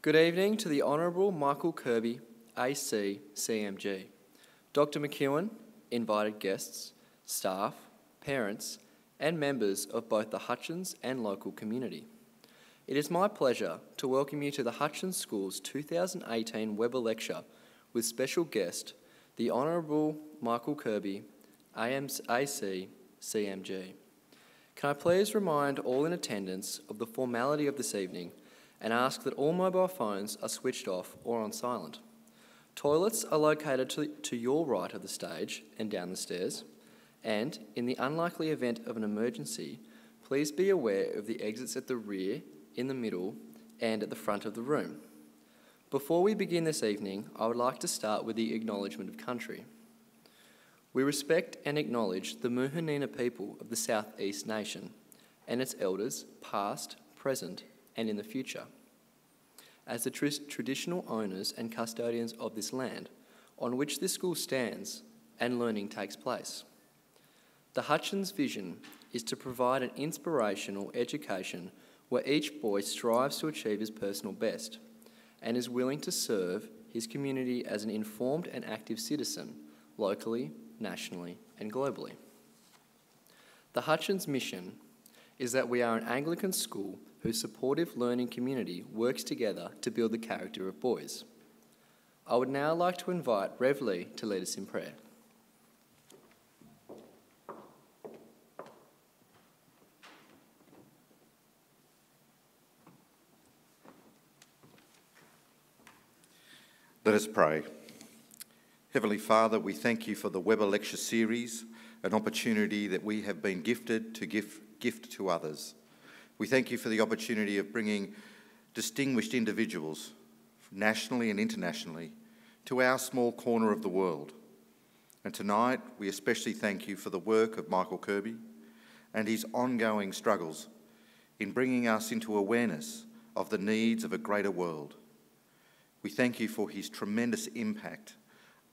Good evening to the Honourable Michael Kirby, AC, CMG, Dr McEwen, invited guests, staff, parents and members of both the Hutchins and local community. It is my pleasure to welcome you to the Hutchins School's 2018 Weber Lecture with special guest, the Honourable Michael Kirby, AC, CMG. Can I please remind all in attendance of the formality of this evening and ask that all mobile phones are switched off or on silent. Toilets are located to your right of the stage and down the stairs, and in the unlikely event of an emergency, please be aware of the exits at the rear, in the middle, and at the front of the room. Before we begin this evening, I would like to start with the Acknowledgement of Country. We respect and acknowledge the Muhunina people of the South East Nation and its elders, past, present, and in the future. As the traditional owners and custodians of this land, on which this school stands and learning takes place. The Hutchins vision is to provide an inspirational education where each boy strives to achieve his personal best and is willing to serve his community as an informed and active citizen, locally, nationally, and globally. The Hutchins mission is that we are an Anglican school whose supportive learning community works together to build the character of boys. I would now like to invite Rev Lee to lead us in prayer. Let us pray. Heavenly Father, we thank you for the Weber Lecture Series, an opportunity that we have been gifted to gift to others. We thank you for the opportunity of bringing distinguished individuals, nationally and internationally, to our small corner of the world. And tonight, we especially thank you for the work of Michael Kirby and his ongoing struggles in bringing us into awareness of the needs of a greater world. We thank you for his tremendous impact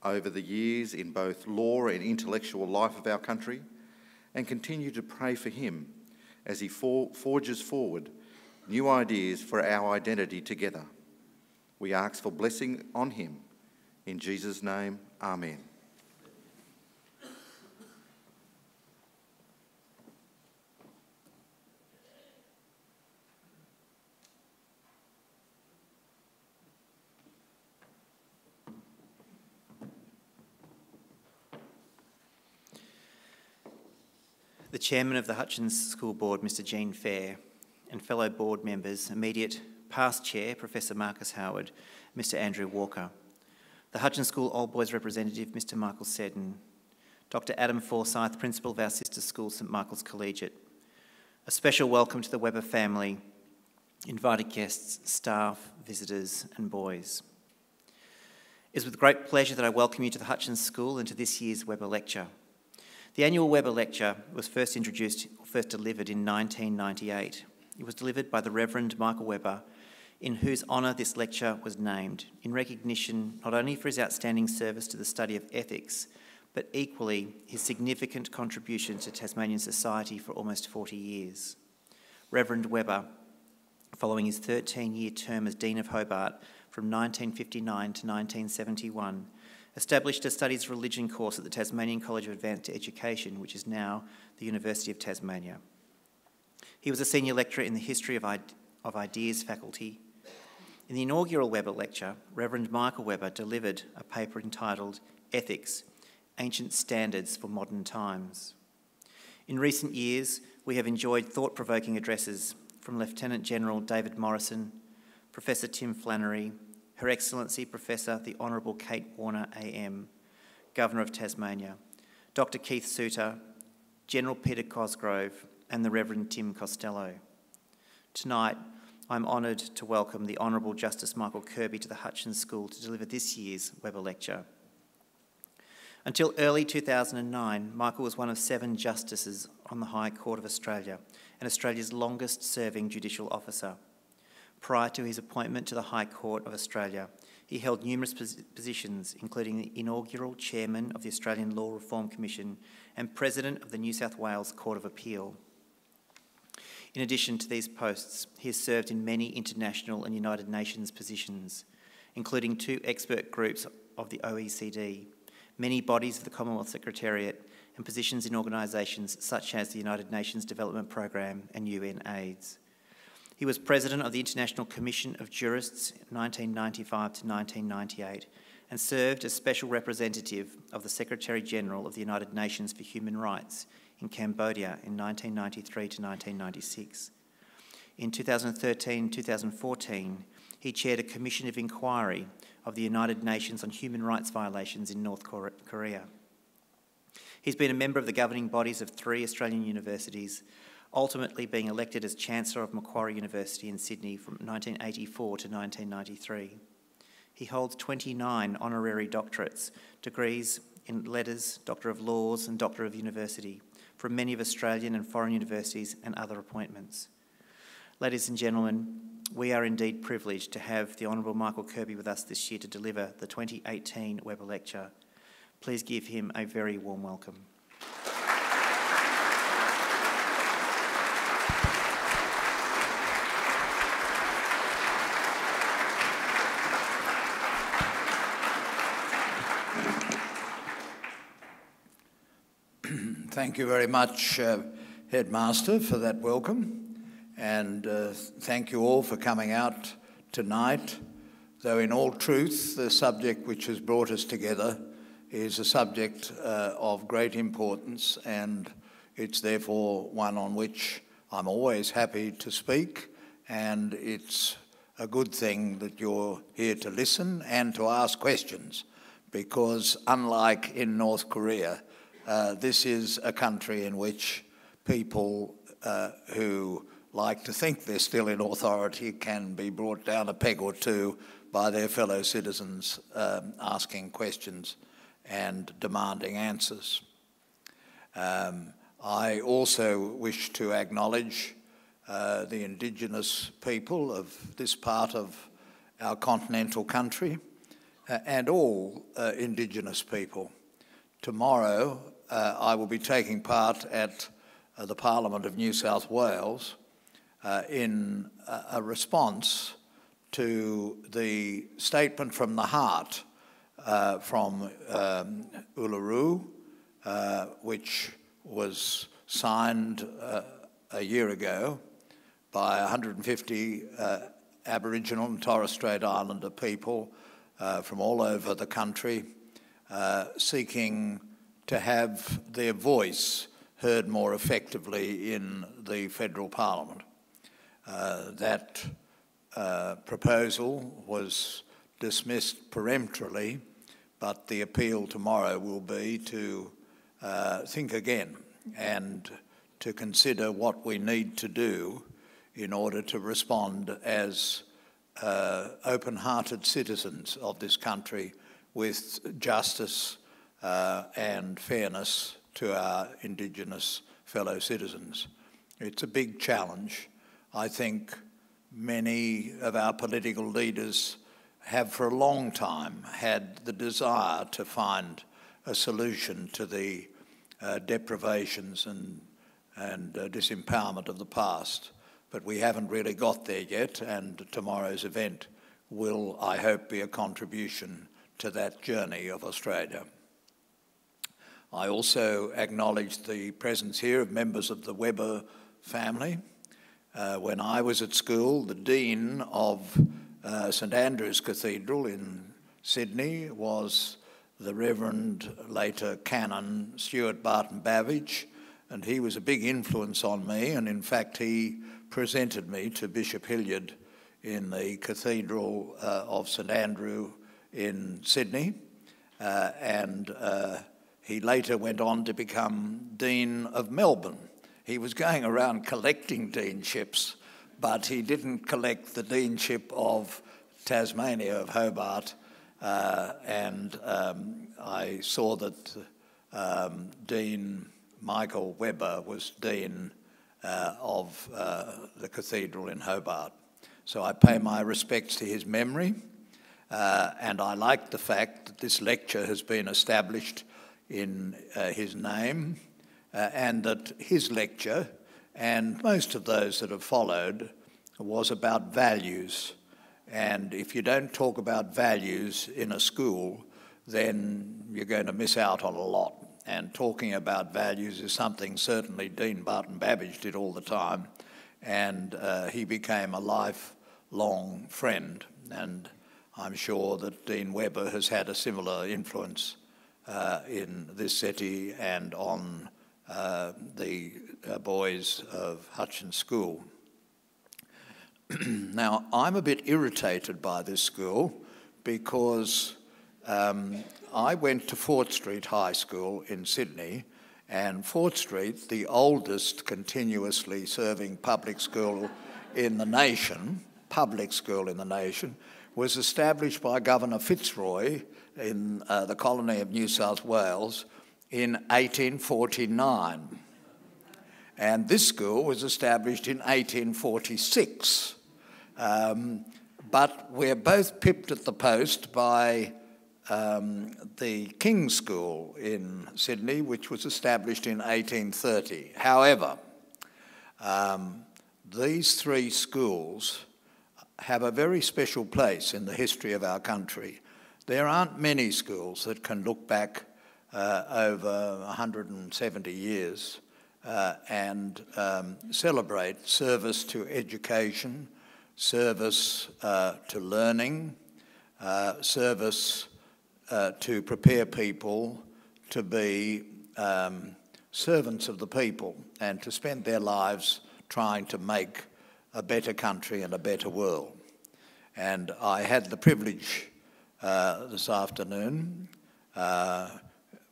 over the years in both law and intellectual life of our country, and continue to pray for him as he forges forward new ideas for our identity together. We ask for blessing on him. In Jesus' name, amen. The Chairman of the Hutchins School Board, Mr Jean Fair, and fellow board members, immediate past Chair, Professor Marcus Howard, Mr Andrew Walker, the Hutchins School Old Boys Representative, Mr Michael Seddon, Dr Adam Forsyth, Principal of our sister school, St Michael's Collegiate. A special welcome to the Weber family, invited guests, staff, visitors and boys. It is with great pleasure that I welcome you to the Hutchins School and to this year's Weber Lecture. The annual Weber Lecture was first delivered in 1998. It was delivered by the Reverend Michael Weber, in whose honour this lecture was named, in recognition not only for his outstanding service to the study of ethics, but equally his significant contribution to Tasmanian society for almost 40 years. Reverend Weber, following his 13-year term as Dean of Hobart from 1959 to 1971, established a Studies Religion course at the Tasmanian College of Advanced Education, which is now the University of Tasmania. He was a senior lecturer in the History of Ideas faculty. In the inaugural Weber Lecture, Reverend Michael Weber delivered a paper entitled Ethics, Ancient Standards for Modern Times. In recent years, we have enjoyed thought-provoking addresses from Lieutenant General David Morrison, Professor Tim Flannery, Her Excellency Professor the Honourable Kate Warner AM, Governor of Tasmania, Dr Keith Souter, General Peter Cosgrove and the Reverend Tim Costello. Tonight, I'm honoured to welcome the Honourable Justice Michael Kirby to the Hutchins School to deliver this year's Weber Lecture. Until early 2009, Michael was one of 7 justices on the High Court of Australia and Australia's longest-serving judicial officer. Prior to his appointment to the High Court of Australia, he held numerous positions, including the inaugural Chairman of the Australian Law Reform Commission and President of the New South Wales Court of Appeal. In addition to these posts, he has served in many international and United Nations positions, including 2 expert groups of the OECD, many bodies of the Commonwealth Secretariat, and positions in organisations such as the United Nations Development Programme and UNAIDS. He was President of the International Commission of Jurists 1995 to 1998 and served as Special Representative of the Secretary-General of the United Nations for Human Rights in Cambodia in 1993 to 1996. In 2013-2014, he chaired a commission of inquiry of the United Nations on human rights violations in North Korea. He's been a member of the governing bodies of 3 Australian universities, ultimately being elected as Chancellor of Macquarie University in Sydney from 1984 to 1993. He holds 29 honorary doctorates, degrees in letters, Doctor of Laws and Doctor of University from many of Australian and foreign universities and other appointments. Ladies and gentlemen, we are indeed privileged to have the Honourable Michael Kirby with us this year to deliver the 2018 Weber Lecture. Please give him a very warm welcome. Thank you very much, Headmaster, for that welcome, and thank you all for coming out tonight, though in all truth the subject which has brought us together is a subject of great importance, and it's therefore one on which I'm always happy to speak, and it's a good thing that you're here to listen and to ask questions, because unlike in North Korea, this is a country in which people who like to think they're still in authority can be brought down a peg or two by their fellow citizens asking questions and demanding answers. I also wish to acknowledge the Indigenous people of this part of our continental country and all Indigenous people. Tomorrow, I will be taking part at the Parliament of New South Wales in a response to the statement from the heart from Uluru, which was signed a year ago by 150 Aboriginal and Torres Strait Islander people from all over the country, seeking to have their voice heard more effectively in the federal parliament. That proposal was dismissed peremptorily, but the appeal tomorrow will be to think again and to consider what we need to do in order to respond as open-hearted citizens of this country with justice and fairness to our Indigenous fellow citizens. It's a big challenge. I think many of our political leaders have for a long time had the desire to find a solution to the deprivations and disempowerment of the past, but we haven't really got there yet, and tomorrow's event will, I hope, be a contribution to that journey of Australia. I also acknowledge the presence here of members of the Weber family. When I was at school, the Dean of St Andrew's Cathedral in Sydney was the Reverend, later Canon, Stuart Barton Babbage, and he was a big influence on me, and in fact he presented me to Bishop Hilliard in the Cathedral of St Andrew in Sydney, and he later went on to become Dean of Melbourne. He was going around collecting deanships, but he didn't collect the deanship of Tasmania, of Hobart, and I saw that Dean Michael Weber was Dean of the Cathedral in Hobart. So I pay my respects to his memory, and I like the fact that this lecture has been established in his name, and that his lecture and most of those that have followed was about values. And if you don't talk about values in a school, then you're going to miss out on a lot. And talking about values is something certainly Dean Barton Babbage did all the time, and he became a lifelong friend. And I'm sure that Dean Webber has had a similar influence in this city and on the boys of Hutchins School. Now, I'm a bit irritated by this school because I went to Fort Street High School in Sydney, and Fort Street, the oldest continuously serving public school in the nation, was established by Governor Fitzroy in the colony of New South Wales in 1849. And this school was established in 1846. But we're both pipped at the post by the King's School in Sydney, which was established in 1830. However, these three schools have a very special place in the history of our country. There aren't many schools that can look back over 170 years and celebrate service to education, service to learning, service to prepare people to be servants of the people and to spend their lives trying to make a better country and a better world. And I had the privilege this afternoon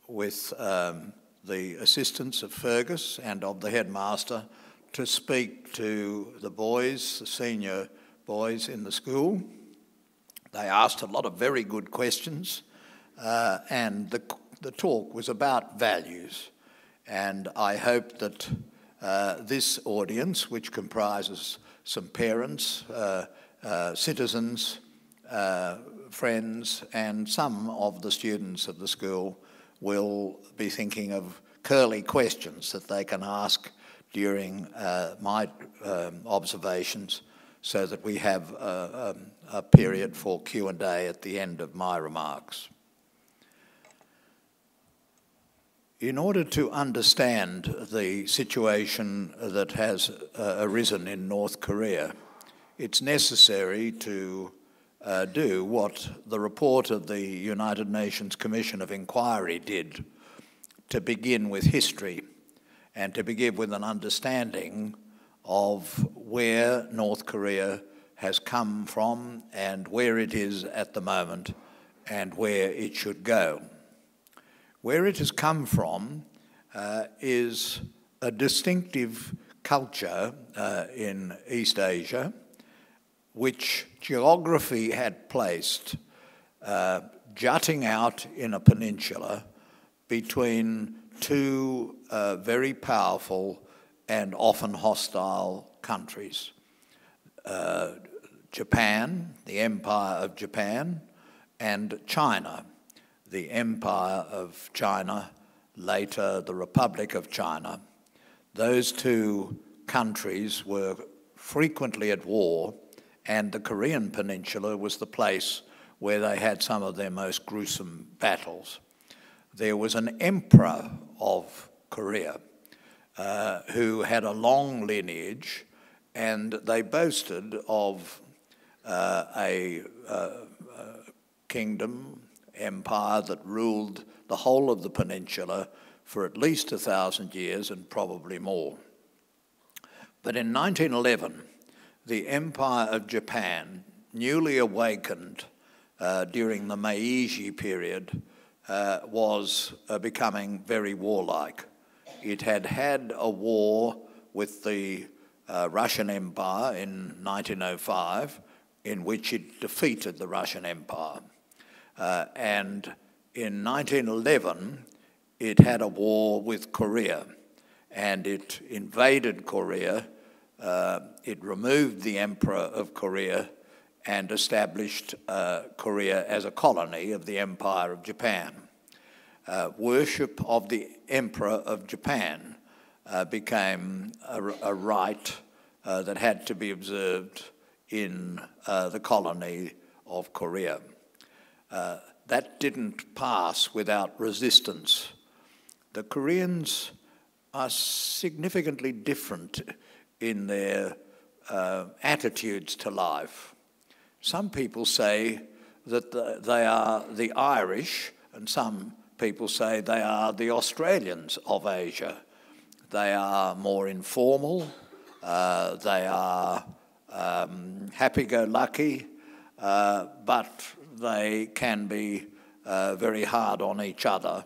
with the assistance of Fergus and of the headmaster to speak to the boys, the senior boys in the school. They asked a lot of very good questions, and the talk was about values. And I hope that this audience, which comprises some parents, citizens, friends, and some of the students of the school, will be thinking of curly questions that they can ask during my observations, so that we have a period for Q&A at the end of my remarks. In order to understand the situation that has arisen in North Korea, it's necessary to do what the report of the United Nations Commission of Inquiry did, to begin with history and to begin with an understanding of where North Korea has come from and where it is at the moment and where it should go. Where it has come from is a distinctive culture in East Asia, which geography had placed jutting out in a peninsula between two very powerful and often hostile countries. Japan, the Empire of Japan, and China, the Empire of China, later the Republic of China. Those two countries were frequently at war, and the Korean Peninsula was the place where they had some of their most gruesome battles. There was an emperor of Korea who had a long lineage, and they boasted of a kingdom, empire that ruled the whole of the peninsula for at least 1,000 years and probably more. But in 1911, the Empire of Japan, newly awakened during the Meiji period, was becoming very warlike. It had had a war with the Russian Empire in 1905, in which it defeated the Russian Empire. And in 1911, it had a war with Korea, and it invaded Korea. It removed the Emperor of Korea and established Korea as a colony of the Empire of Japan. Worship of the Emperor of Japan became a right that had to be observed in the colony of Korea. That didn't pass without resistance. The Koreans are significantly different in their attitudes to life. Some people say that they are the Irish, and some people say they are the Australians of Asia. They are more informal, they are happy-go-lucky, but they can be very hard on each other,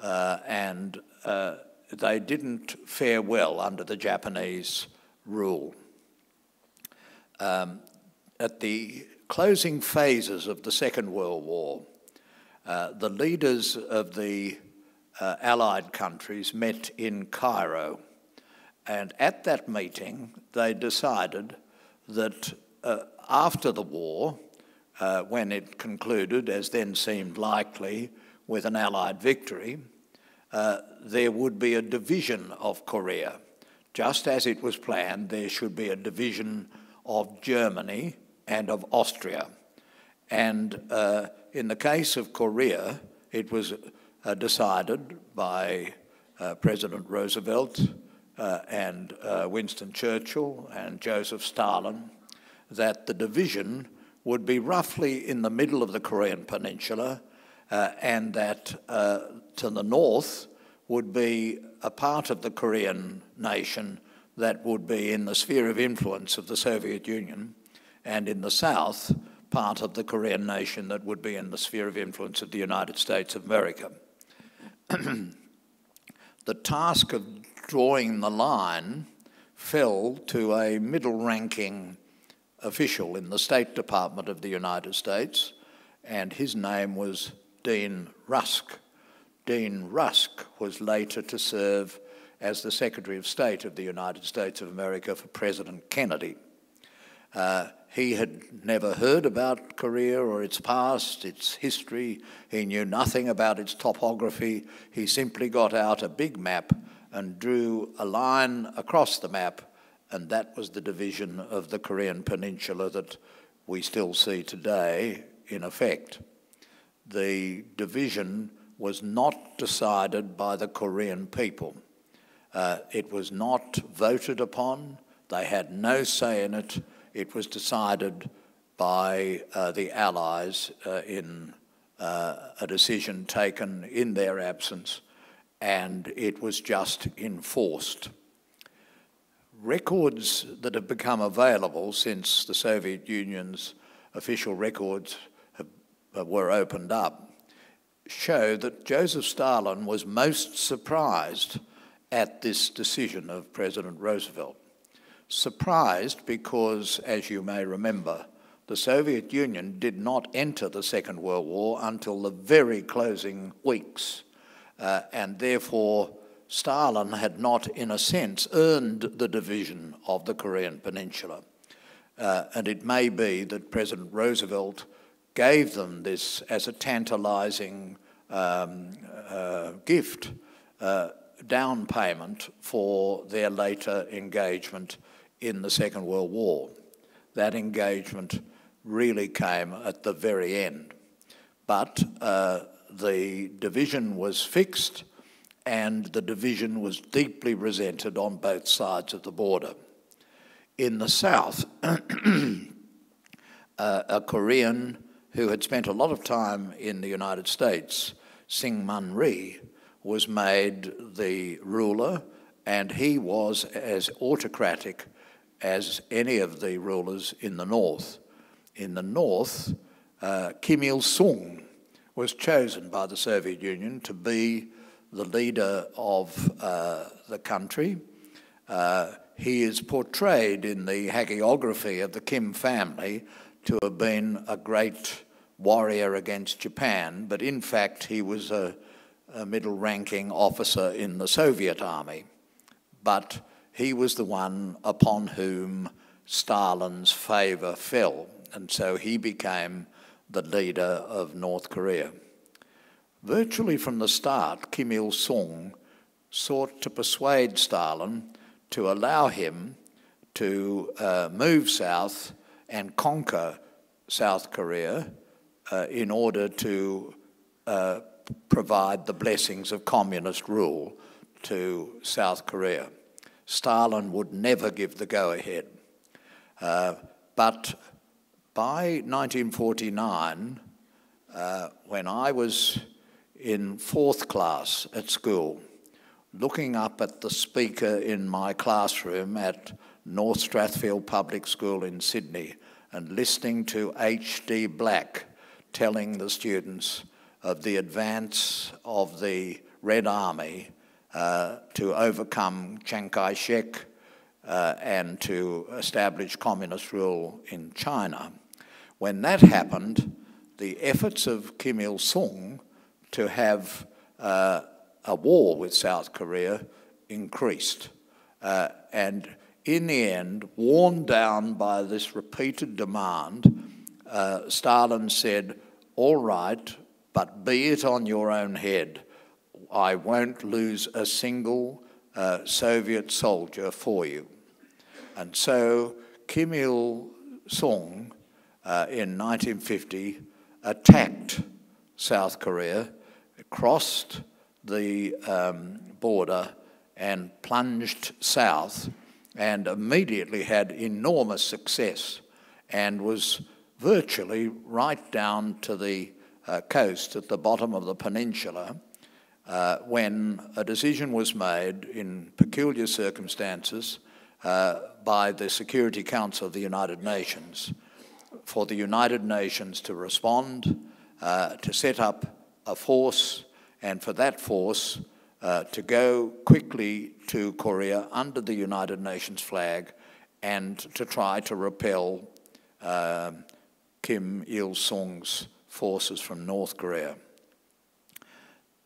and they didn't fare well under the Japanese rule. At the closing phases of the Second World War, the leaders of the Allied countries met in Cairo, and at that meeting they decided that after the war, when it concluded, as then seemed likely, with an Allied victory, there would be a division of Korea. Just as it was planned, there should be a division of Germany and of Austria. And in the case of Korea, it was decided by President Roosevelt and Winston Churchill and Joseph Stalin that the division would be roughly in the middle of the Korean Peninsula, and that to the north would be a part of the Korean nation that would be in the sphere of influence of the Soviet Union, and in the south, part of the Korean nation that would be in the sphere of influence of the United States of America. The task of drawing the line fell to a middle-ranking official in the State Department of the United States, and his name was Dean Rusk. Dean Rusk was later to serve as the Secretary of State of the United States of America for President Kennedy. He had never heard about Korea or its past, its history. He knew nothing about its topography. He simply got out a big map and drew a line across the map, and that was the division of the Korean Peninsula that we still see today in effect. The division was not decided by the Korean people. It was not voted upon. They had no say in it. It was decided by the Allies in a decision taken in their absence, and it was just enforced. Records that have become available since the Soviet Union's official records were opened up show that Joseph Stalin was most surprised at this decision of President Roosevelt. Surprised because, as you may remember, the Soviet Union did not enter the Second World War until the very closing weeks, and therefore Stalin had not, in a sense, earned the division of the Korean Peninsula. And it may be that President Roosevelt gave them this as a tantalising gift, down payment for their later engagement in the Second World War. That engagement really came at the very end. But the division was fixed, and the division was deeply resented on both sides of the border. In the south, a Korean who had spent a lot of time in the United States, Syngman Rhee, was made the ruler, and he was as autocratic as any of the rulers in the north. In the north, Kim Il-sung was chosen by the Soviet Union to be the leader of the country. He is portrayed in the hagiography of the Kim family to have been a great warrior against Japan, but in fact he was a middle-ranking officer in the Soviet army. But he was the one upon whom Stalin's favour fell, and so he became the leader of North Korea. Virtually from the start, Kim Il-sung sought to persuade Stalin to allow him to move south and conquer South Korea in order to provide the blessings of communist rule to South Korea. Stalin would never give the go-ahead. But by 1949, when I was in 4th class at school, looking up at the speaker in my classroom at North Strathfield Public School in Sydney and listening to H.D. Black telling the students of the advance of the Red Army to overcome Chiang Kai-shek and to establish communist rule in China. When that happened, the efforts of Kim Il-sung to have a war with South Korea increased. And in the end, worn down by this repeated demand, Stalin said, "All right, but be it on your own head. I won't lose a single Soviet soldier for you." And so Kim Il-sung in 1950 attacked South Korea, crossed the border and plunged south, and immediately had enormous success and was virtually right down to the coast at the bottom of the peninsula when a decision was made in peculiar circumstances by the Security Council of the United Nations for the United Nations to respond, to set up a force, and for that force to go quickly to Korea under the United Nations flag and to try to repel Kim Il-sung's forces from North Korea.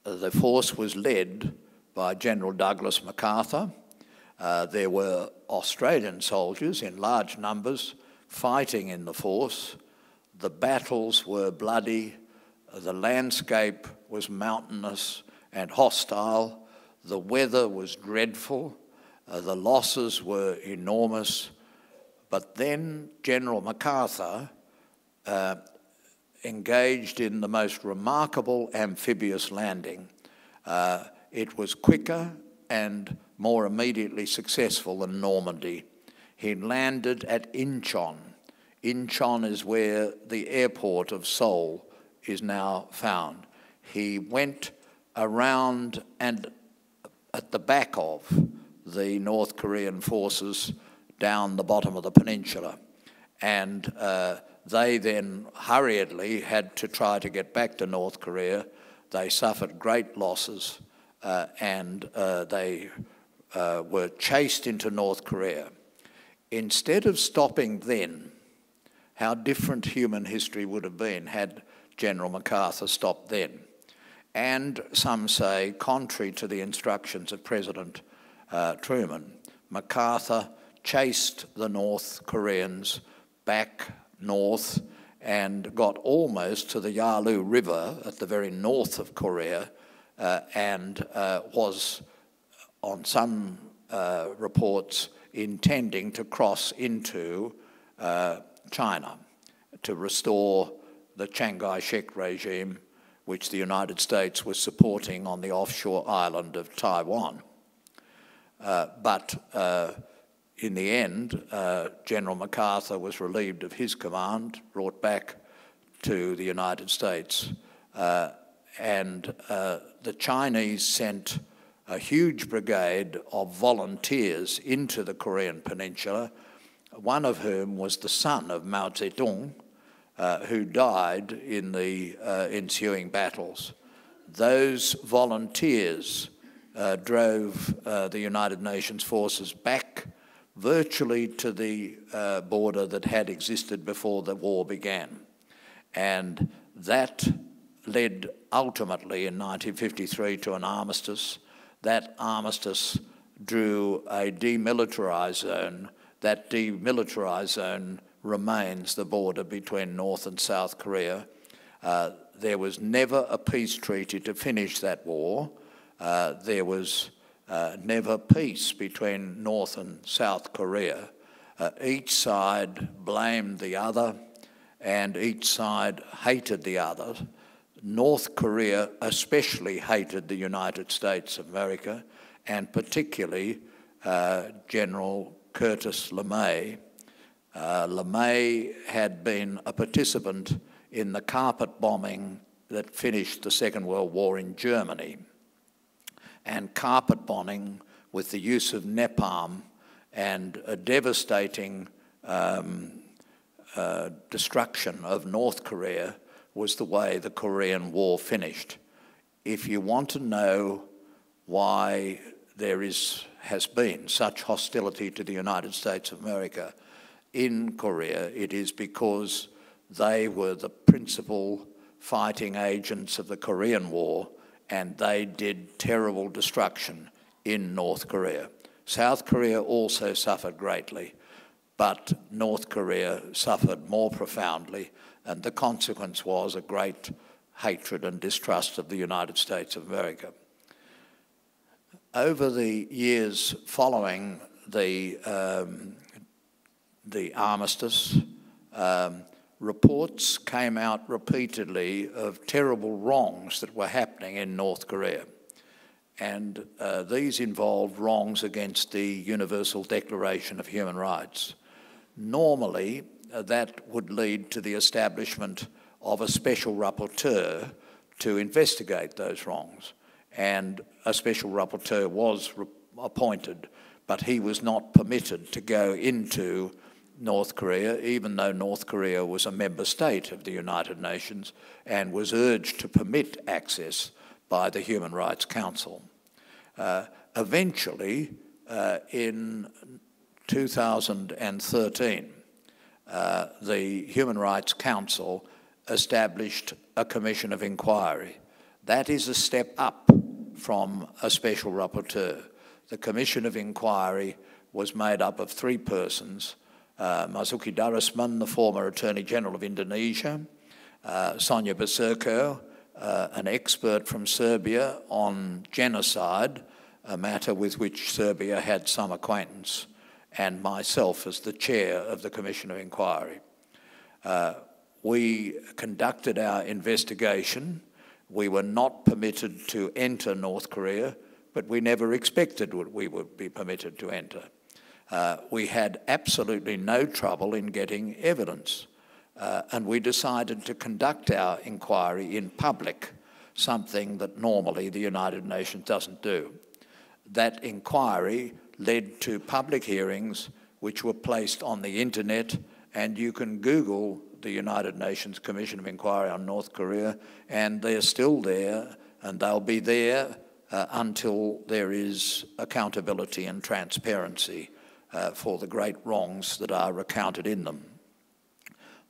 The force was led by General Douglas MacArthur. There were Australian soldiers in large numbers fighting in the force. The battles were bloody. The landscape was mountainous and hostile. The weather was dreadful. The losses were enormous. But then General MacArthur engaged in the most remarkable amphibious landing. It was quicker and more immediately successful than Normandy. He landed at Incheon. Incheon is where the airport of Seoul is now found. He went around and at the back of the North Korean forces down the bottom of the peninsula. And they then hurriedly had to try to get back to North Korea. They suffered great losses and they were chased into North Korea. Instead of stopping then, how different human history would have been had General MacArthur stopped then. And some say, contrary to the instructions of President Truman, MacArthur chased the North Koreans back north and got almost to the Yalu River at the very north of Korea and was, on some reports, intending to cross into China to restore the Chiang Kai-shek regime, which the United States was supporting on the offshore island of Taiwan. But in the end, General MacArthur was relieved of his command, brought back to the United States, and the Chinese sent a huge brigade of volunteers into the Korean peninsula, one of whom was the son of Mao Zedong, who died in the ensuing battles. Those volunteers drove the United Nations forces back virtually to the border that had existed before the war began. And that led ultimately in 1953 to an armistice. That armistice drew a demilitarized zone. That demilitarized zone remains the border between North and South Korea. There was never a peace treaty to finish that war. There was never peace between North and South Korea. Each side blamed the other, and each side hated the other. North Korea especially hated the United States of America, and particularly General Curtis LeMay. LeMay had been a participant in the carpet bombing that finished the Second World War in Germany. And carpet bombing with the use of napalm and a devastating destruction of North Korea was the way the Korean War finished. If you want to know why there has been such hostility to the United States of America in Korea, it is because they were the principal fighting agents of the Korean War, and they did terrible destruction in North Korea. South Korea also suffered greatly, but North Korea suffered more profoundly, and the consequence was a great hatred and distrust of the United States of America. Over the years following the armistice, reports came out repeatedly of terrible wrongs that were happening in North Korea. And these involved wrongs against the Universal Declaration of Human Rights. Normally, that would lead to the establishment of a special rapporteur to investigate those wrongs. And a special rapporteur was appointed, but he was not permitted to go into North Korea, even though North Korea was a member state of the United Nations and was urged to permit access by the Human Rights Council. Eventually, in 2013, the Human Rights Council established a commission of inquiry. That is a step up from a special rapporteur. The commission of inquiry was made up of 3 persons: Marzuki Darusman, the former Attorney General of Indonesia, Sonja Basurko, an expert from Serbia on genocide, a matter with which Serbia had some acquaintance, and myself as the chair of the Commission of Inquiry. We conducted our investigation. We were not permitted to enter North Korea, but we never expected we would be permitted to enter. We had absolutely no trouble in getting evidence, and we decided to conduct our inquiry in public, something that normally the United Nations doesn't do. That inquiry led to public hearings which were placed on the internet, and you can Google the United Nations Commission of Inquiry on North Korea, and they're still there, and they'll be there until there is accountability and transparency for the great wrongs that are recounted in them.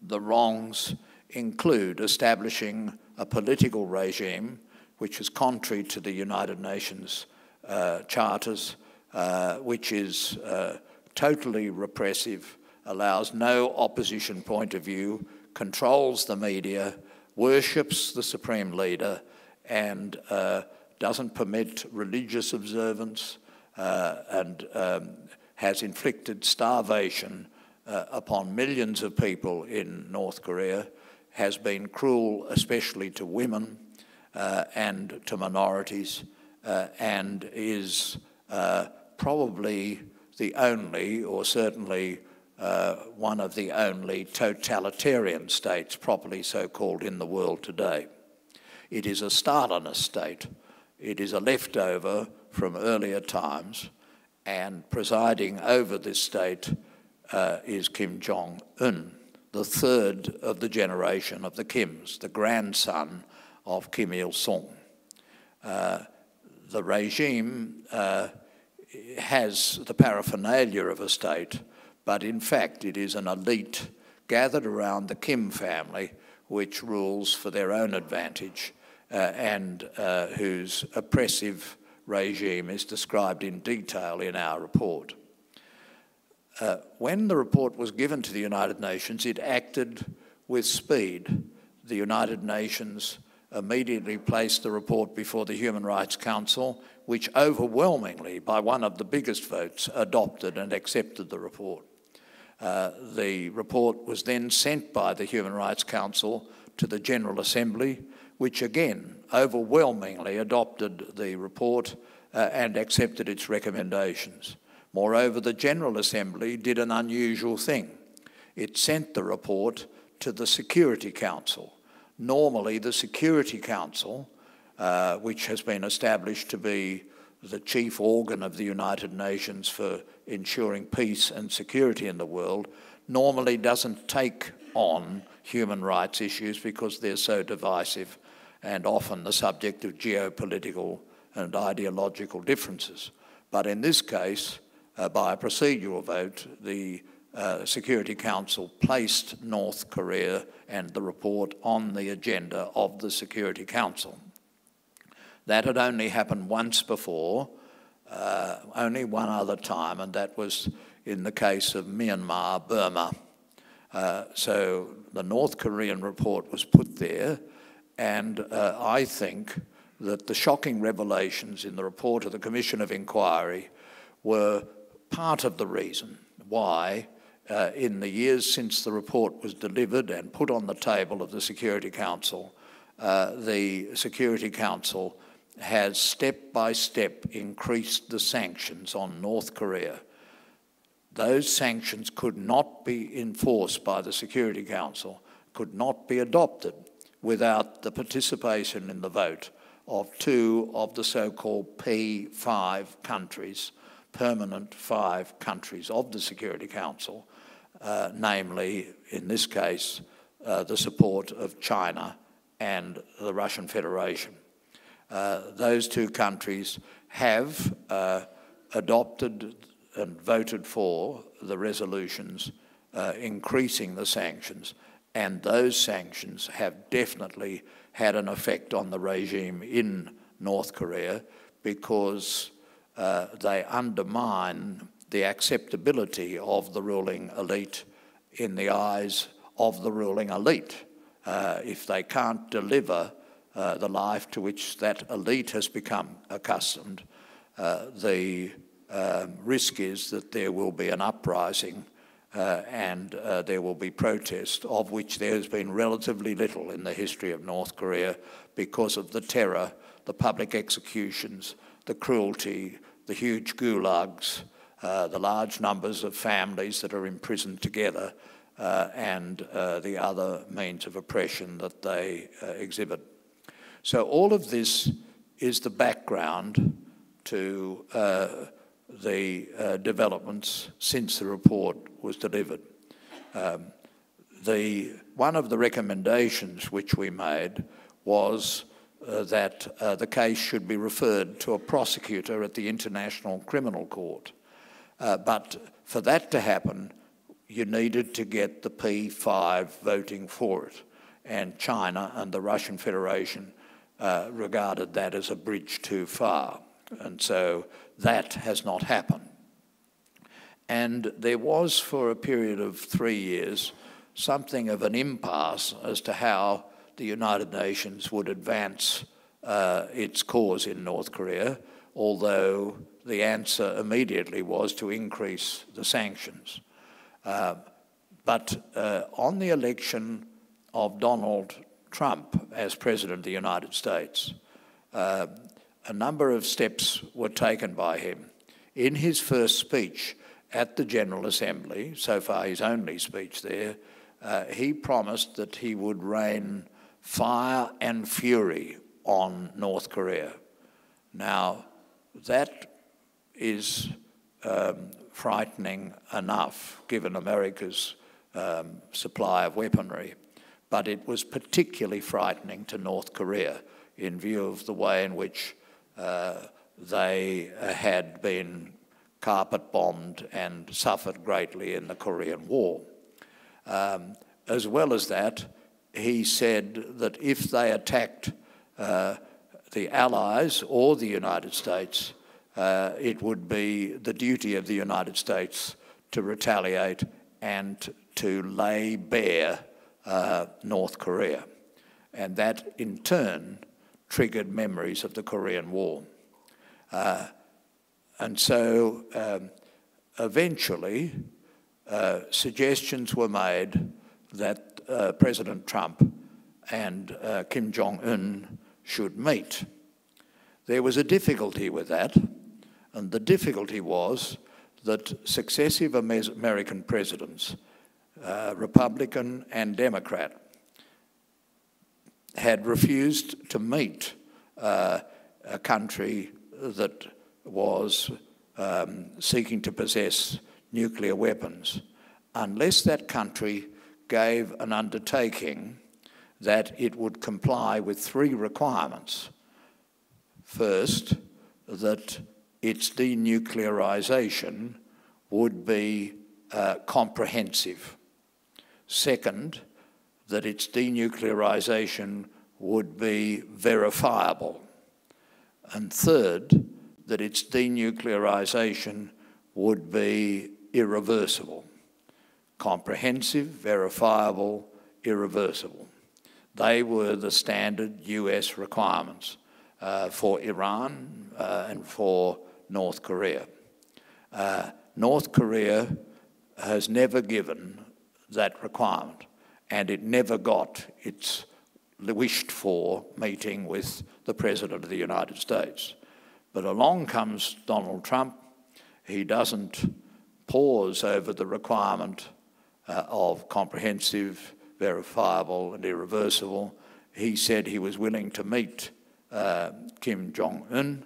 The wrongs include establishing a political regime which is contrary to the United Nations charters, which is totally repressive, allows no opposition point of view, controls the media, worships the supreme leader, and doesn't permit religious observance, and has inflicted starvation upon millions of people in North Korea, has been cruel especially to women and to minorities, and is probably the only, or certainly one of the only totalitarian states, properly so called, in the world today. It is a Stalinist state. It is a leftover from earlier times, and presiding over this state is Kim Jong-un, the third of the generation of the Kims, the grandson of Kim Il-sung. The regime has the paraphernalia of a state, but in fact it is an elite gathered around the Kim family which rules for their own advantage and whose oppressive regime is described in detail in our report. When the report was given to the United Nations, it acted with speed. The United Nations immediately placed the report before the Human Rights Council, which overwhelmingly, by one of the biggest votes, adopted and accepted the report. The report was then sent by the Human Rights Council to the General Assembly, which again overwhelmingly adopted the report and accepted its recommendations. Moreover, the General Assembly did an unusual thing. It sent the report to the Security Council. Normally, the Security Council, which has been established to be the chief organ of the United Nations for ensuring peace and security in the world, normally doesn't take on human rights issues because they're so divisive and often the subject of geopolitical and ideological differences. But in this case, by a procedural vote, the Security Council placed North Korea and the report on the agenda of the Security Council. That had only happened once before, only one other time, and that was in the case of Myanmar, Burma. So the North Korean report was put there, and I think that the shocking revelations in the report of the Commission of Inquiry were part of the reason why in the years since the report was delivered and put on the table of the Security Council, the Security Council has step by step increased the sanctions on North Korea. Those sanctions could not be enforced by the Security Council, could not be adopted without the participation in the vote of two of the so-called P5 countries, permanent 5 countries of the Security Council, namely, in this case, the support of China and the Russian Federation. Those two countries have adopted and voted for the resolutions increasing the sanctions, and those sanctions have definitely had an effect on the regime in North Korea because they undermine the acceptability of the ruling elite in the eyes of the ruling elite. If they can't deliver the life to which that elite has become accustomed, the risk is that there will be an uprising and there will be protest, of which there has been relatively little in the history of North Korea because of the terror, the public executions, the cruelty, the huge gulags, the large numbers of families that are imprisoned together, and the other means of oppression that they exhibit. So all of this is the background to the developments since the report was delivered. One of the recommendations which we made was that the case should be referred to a prosecutor at the International Criminal Court. But for that to happen, you needed to get the P5 voting for it. And China and the Russian Federation regarded that as a bridge too far. And so that has not happened. And there was, for a period of 3 years, something of an impasse as to how the United Nations would advance its cause in North Korea, although the answer immediately was to increase the sanctions. But on the election of Donald Trump as President of the United States, a number of steps were taken by him. In his first speech at the General Assembly, so far his only speech there, he promised that he would rain fire and fury on North Korea. Now, that is frightening enough, given America's supply of weaponry, but it was particularly frightening to North Korea in view of the way in which they had been carpet-bombed and suffered greatly in the Korean War. As well as that, he said that if they attacked the Allies or the United States, it would be the duty of the United States to retaliate and to lay bare North Korea. and that in turn triggered memories of the Korean War. And so eventually suggestions were made that President Trump and Kim Jong-un should meet. There was a difficulty with that, and the difficulty was that successive American presidents, Republican and Democrat, had refused to meet a country that was seeking to possess nuclear weapons unless that country gave an undertaking that it would comply with three requirements. First, that its denuclearization would be comprehensive. Second, that its denuclearization would be verifiable. And third, that its denuclearization would be irreversible. Comprehensive, verifiable, irreversible. They were the standard US requirements for Iran and for North Korea. North Korea has never given that requirement, and it never got its wished-for meeting with the President of the United States. But along comes Donald Trump. He doesn't pause over the requirement of comprehensive, verifiable, and irreversible. He said he was willing to meet Kim Jong-un,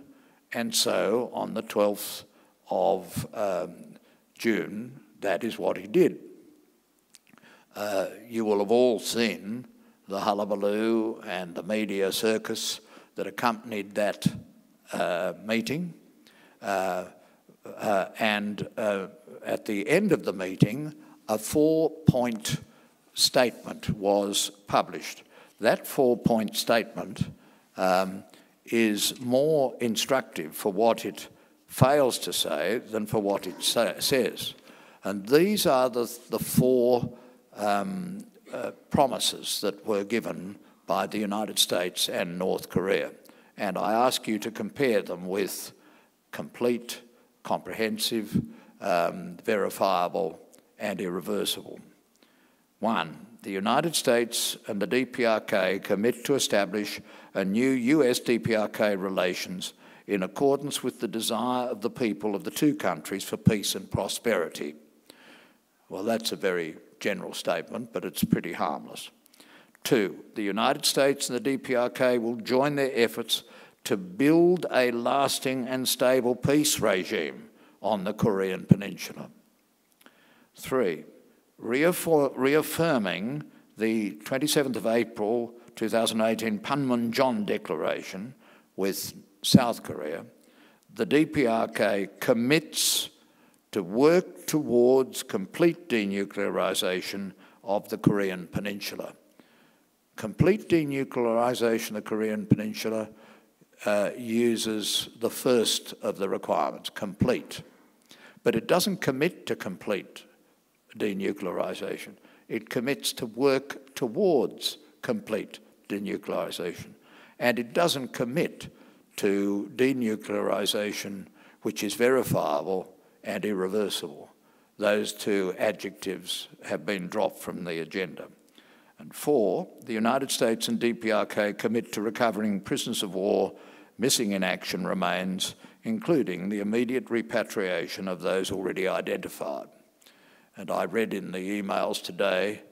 and so on the 12th of June, that is what he did. You will have all seen the hullabaloo and the media circus that accompanied that meeting. And at the end of the meeting, a 4-point statement was published. That 4-point statement is more instructive for what it fails to say than for what it says. And these are the four promises that were given by the United States and North Korea. And I ask you to compare them with complete, comprehensive, verifiable, and irreversible. 1, the United States and the DPRK commit to establish a new US-DPRK relations in accordance with the desire of the people of the two countries for peace and prosperity. Well, that's a very general statement, but it's pretty harmless. 2, the United States and the DPRK will join their efforts to build a lasting and stable peace regime on the Korean Peninsula. 3, reaffirming the 27th of April 2018 Panmunjom Declaration with South Korea, the DPRK commits to work towards complete denuclearization of the Korean Peninsula. Complete denuclearization of the Korean Peninsula uses the first of the requirements, complete. But it doesn't commit to complete denuclearization. It commits to work towards complete denuclearization. And it doesn't commit to denuclearization which is verifiable and irreversible. Those two adjectives have been dropped from the agenda. And 4, the United States and DPRK commit to recovering prisoners of war missing in action remains, including the immediate repatriation of those already identified. And I read in the emails today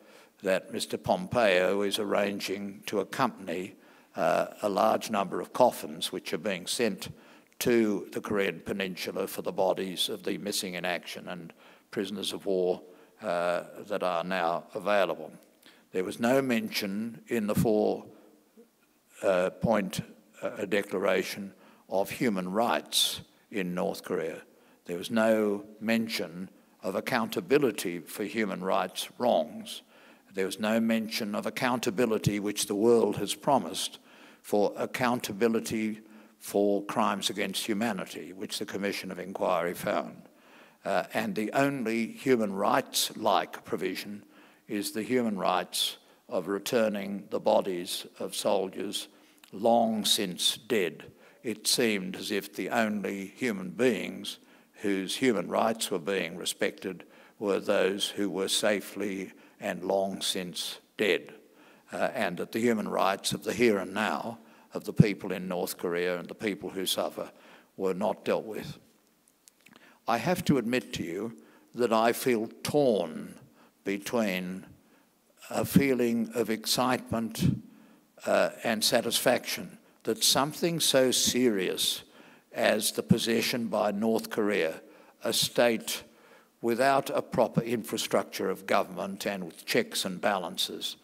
that Mr. Pompeo is arranging to accompany a large number of coffins which are being sent to the Korean Peninsula for the bodies of the missing in action and prisoners of war that are now available. There was no mention in the 4-point declaration of human rights in North Korea. There was no mention of accountability for human rights wrongs. There was no mention of accountability, which the world has promised, for accountability for crimes against humanity, which the Commission of Inquiry found. And the only human rights-like provision is the human rights of returning the bodies of soldiers long since dead. It seemed as if the only human beings whose human rights were being respected were those who were safely and long since dead, and that the human rights of the here and now of the people in North Korea and the people who suffer were not dealt with. I have to admit to you that I feel torn between a feeling of excitement and satisfaction that something so serious as the possession by North Korea, a state without a proper infrastructure of government and with checks and balances,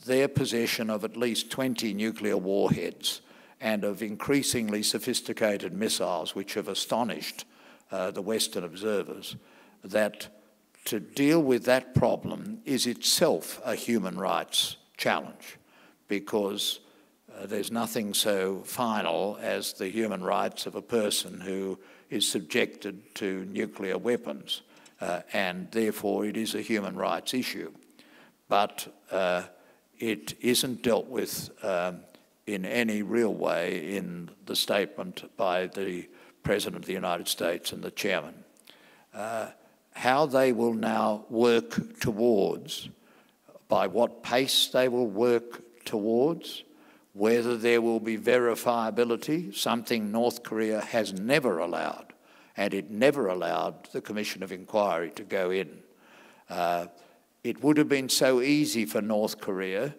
their possession of at least 20 nuclear warheads and of increasingly sophisticated missiles which have astonished the Western observers, that to deal with that problem is itself a human rights challenge, because there's nothing so final as the human rights of a person who is subjected to nuclear weapons, and therefore it is a human rights issue. But it isn't dealt with in any real way in the statement by the President of the United States and the Chairman. How they will now work towards, by what pace they will work towards, whether there will be verifiability, something North Korea has never allowed, and it never allowed the Commission of Inquiry to go in. It would have been so easy for North Korea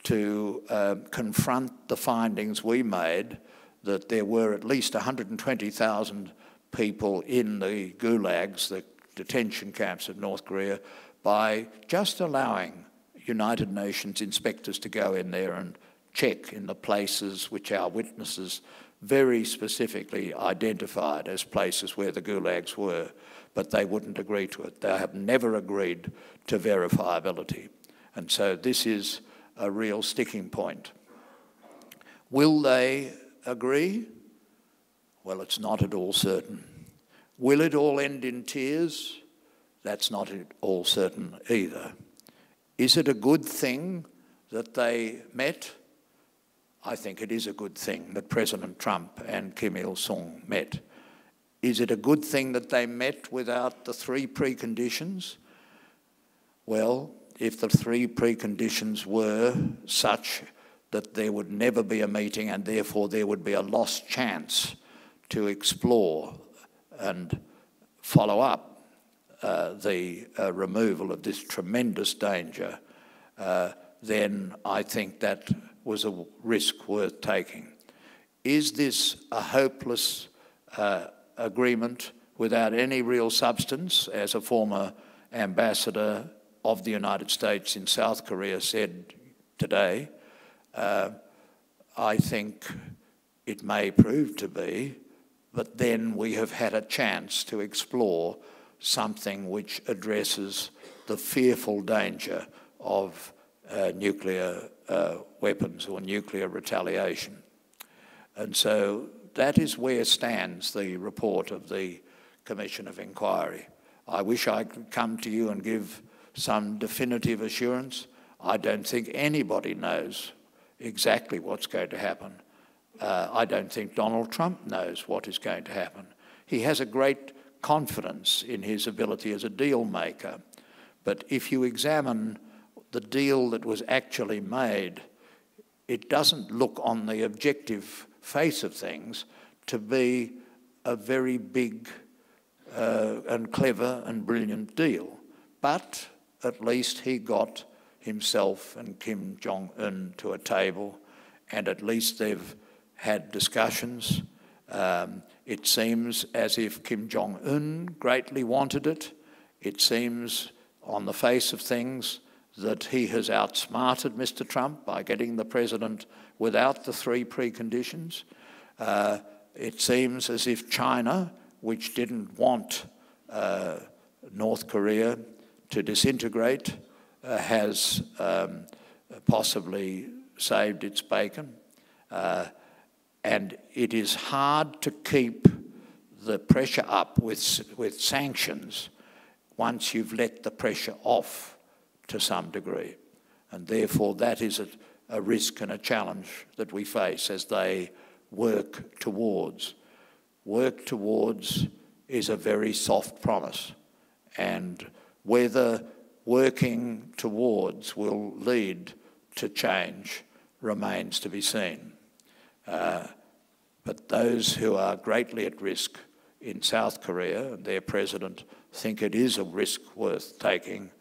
to confront the findings we made that there were at least 120,000 people in the gulags, the detention camps of North Korea, by just allowing United Nations inspectors to go in there and check in the places which our witnesses very specifically identified as places where the gulags were, but they wouldn't agree to it. They have never agreed to verifiability. And so this is a real sticking point. Will they agree? Well, it's not at all certain. Will it all end in tears? That's not at all certain either. Is it a good thing that they met? I think it is a good thing that President Trump and Kim Il-sung met. Is it a good thing that they met without the three preconditions? Well, if the three preconditions were such that there would never be a meeting and therefore there would be a lost chance to explore and follow up the removal of this tremendous danger, then I think that was a risk worth taking. Is this a hopeless agreement without any real substance, as a former ambassador of the United States in South Korea said today? I think it may prove to be, but then we have had a chance to explore something which addresses the fearful danger of nuclear weapons or nuclear retaliation. And so that is where stands the report of the Commission of Inquiry. I wish I could come to you and give some definitive assurance. I don't think anybody knows exactly what's going to happen. I don't think Donald Trump knows what is going to happen. He has a great confidence in his ability as a deal maker. But if you examine the deal that was actually made, it doesn't look on the objective face of things to be a very big and clever and brilliant deal. But at least he got himself and Kim Jong-un to a table, and at least they've had discussions. It seems as if Kim Jong-un greatly wanted it. It seems on the face of things that he has outsmarted Mr. Trump by getting the president without the three preconditions. It seems as if China, which didn't want North Korea to disintegrate, has possibly saved its bacon. And it is hard to keep the pressure up with sanctions once you've let the pressure off to some degree. And therefore that is a risk and a challenge that we face as they work towards. Work towards is a very soft promise, and whether working towards will lead to change remains to be seen. But those who are greatly at risk in South Korea and their president think it is a risk worth taking,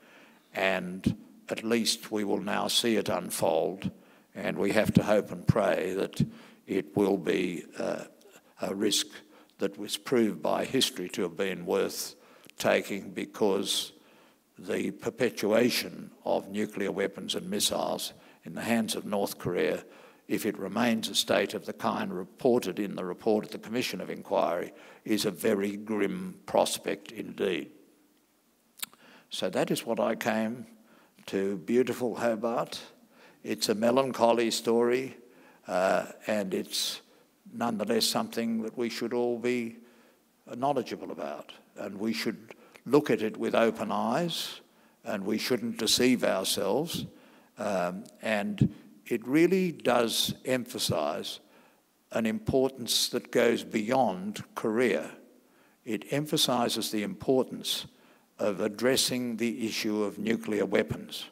and at least we will now see it unfold, and we have to hope and pray that it will be a risk that was proved by history to have been worth taking, because the perpetuation of nuclear weapons and missiles in the hands of North Korea, if it remains a state of the kind reported in the report of the Commission of Inquiry, is a very grim prospect indeed. So that is what I came to beautiful Hobart. It's a melancholy story, and it's nonetheless something that we should all be knowledgeable about, and we should look at it with open eyes, and we shouldn't deceive ourselves. And it really does emphasise an importance that goes beyond Korea. It emphasises the importance of addressing the issue of nuclear weapons,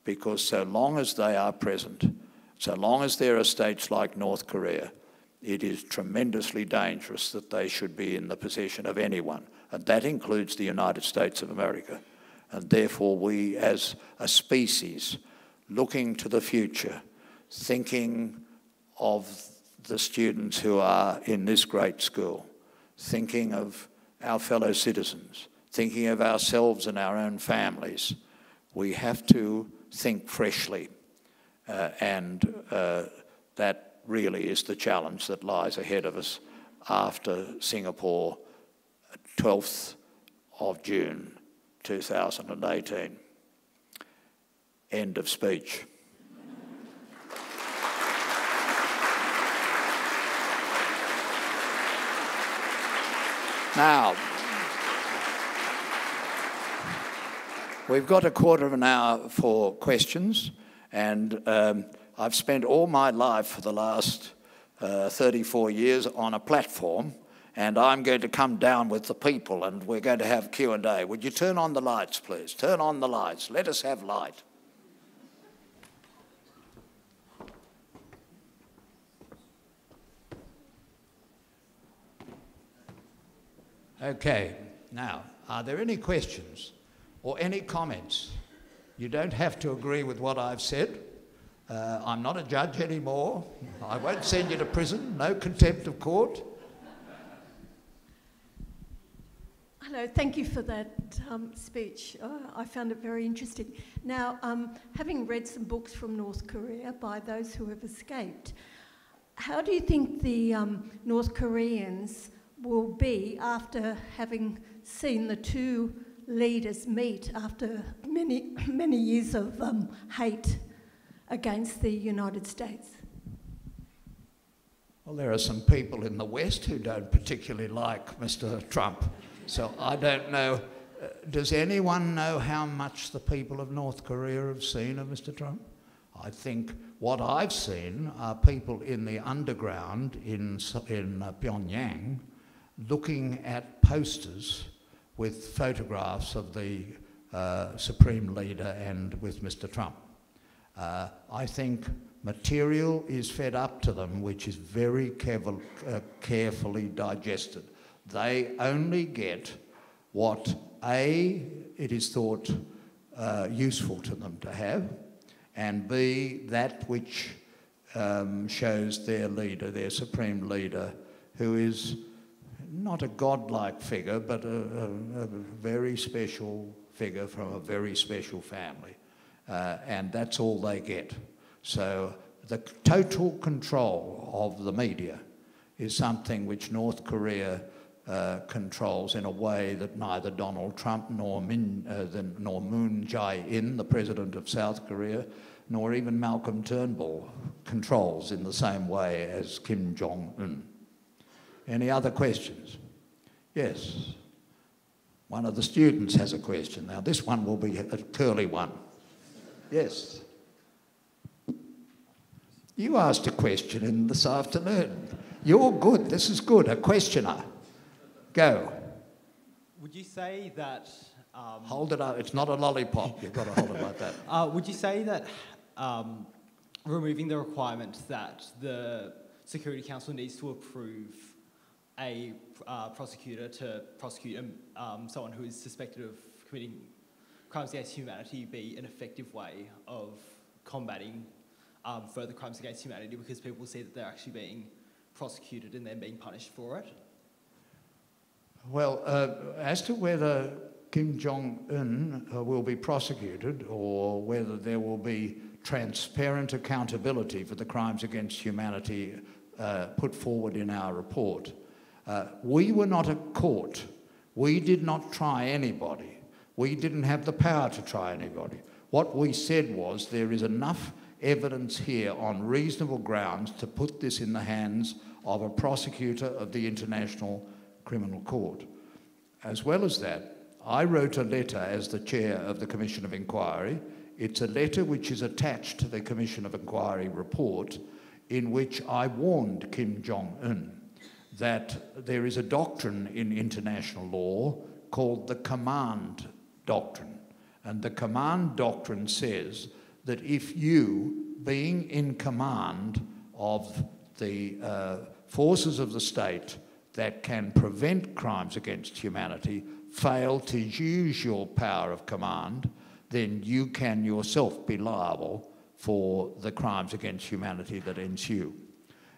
because so long as they are present, so long as there are states like North Korea, it is tremendously dangerous that they should be in the possession of anyone, and that includes the United States of America. And therefore we, as a species, looking to the future, thinking of the students who are in this great school, thinking of our fellow citizens, thinking of ourselves and our own families, we have to think freshly, and that really is the challenge that lies ahead of us after Singapore, 12th of June 2018. End of speech. Now, we've got a quarter of an hour for questions, and I've spent all my life for the last 34 years on a platform, and I'm going to come down with the people, and we're going to have Q&A. Would you turn on the lights, please? Turn on the lights. Let us have light. Okay, now, are there any questions or any comments? You don't have to agree with what I've said. I'm not a judge anymore. I won't send you to prison. No contempt of court. Hello, thank you for that speech. I found it very interesting. Now, having read some books from North Korea by those who have escaped, how do you think the North Koreans will be after having seen the two leaders meet after many years of hate against the United States? Well, there are some people in the West who don't particularly like Mr. Trump. So I don't know. Does anyone know how much the people of North Korea have seen of Mr. Trump? I think what I've seen are people in the underground in Pyongyang looking at posters with photographs of the Supreme Leader and with Mr. Trump. I think material is fed up to them which is very carefully digested. They only get what A, it is thought useful to them to have, and B, that which shows their leader, their Supreme Leader, who is not a godlike figure, but a very special figure from a very special family. And that's all they get. So the total control of the media is something which North Korea controls in a way that neither Donald Trump nor Moon Jae-in, the president of South Korea, nor even Malcolm Turnbull controls in the same way as Kim Jong-un. Any other questions? Yes. One of the students has a question. Now, this one will be a curly one. Yes. You asked a question this afternoon. You're good. This is good. A questioner. Go. Would you say that... hold it up. It's not a lollipop. You've got to hold it like that. Would you say that removing the requirement that the Security Council needs to approve a prosecutor to prosecute someone who is suspected of committing crimes against humanity be an effective way of combating further crimes against humanity, because people see that they're actually being prosecuted and then being punished for it? Well, as to whether Kim Jong-un will be prosecuted or whether there will be transparent accountability for the crimes against humanity put forward in our report, we were not a court. We did not try anybody. We didn't have the power to try anybody. What we said was there is enough evidence here on reasonable grounds to put this in the hands of a prosecutor of the International Criminal Court. As well as that, I wrote a letter as the chair of the Commission of Inquiry. It's a letter which is attached to the Commission of Inquiry report, in which I warned Kim Jong-un that there is a doctrine in international law called the Command Doctrine. And the Command Doctrine says that if you, being in command of the forces of the state that can prevent crimes against humanity, fail to use your power of command, then you can yourself be liable for the crimes against humanity that ensue.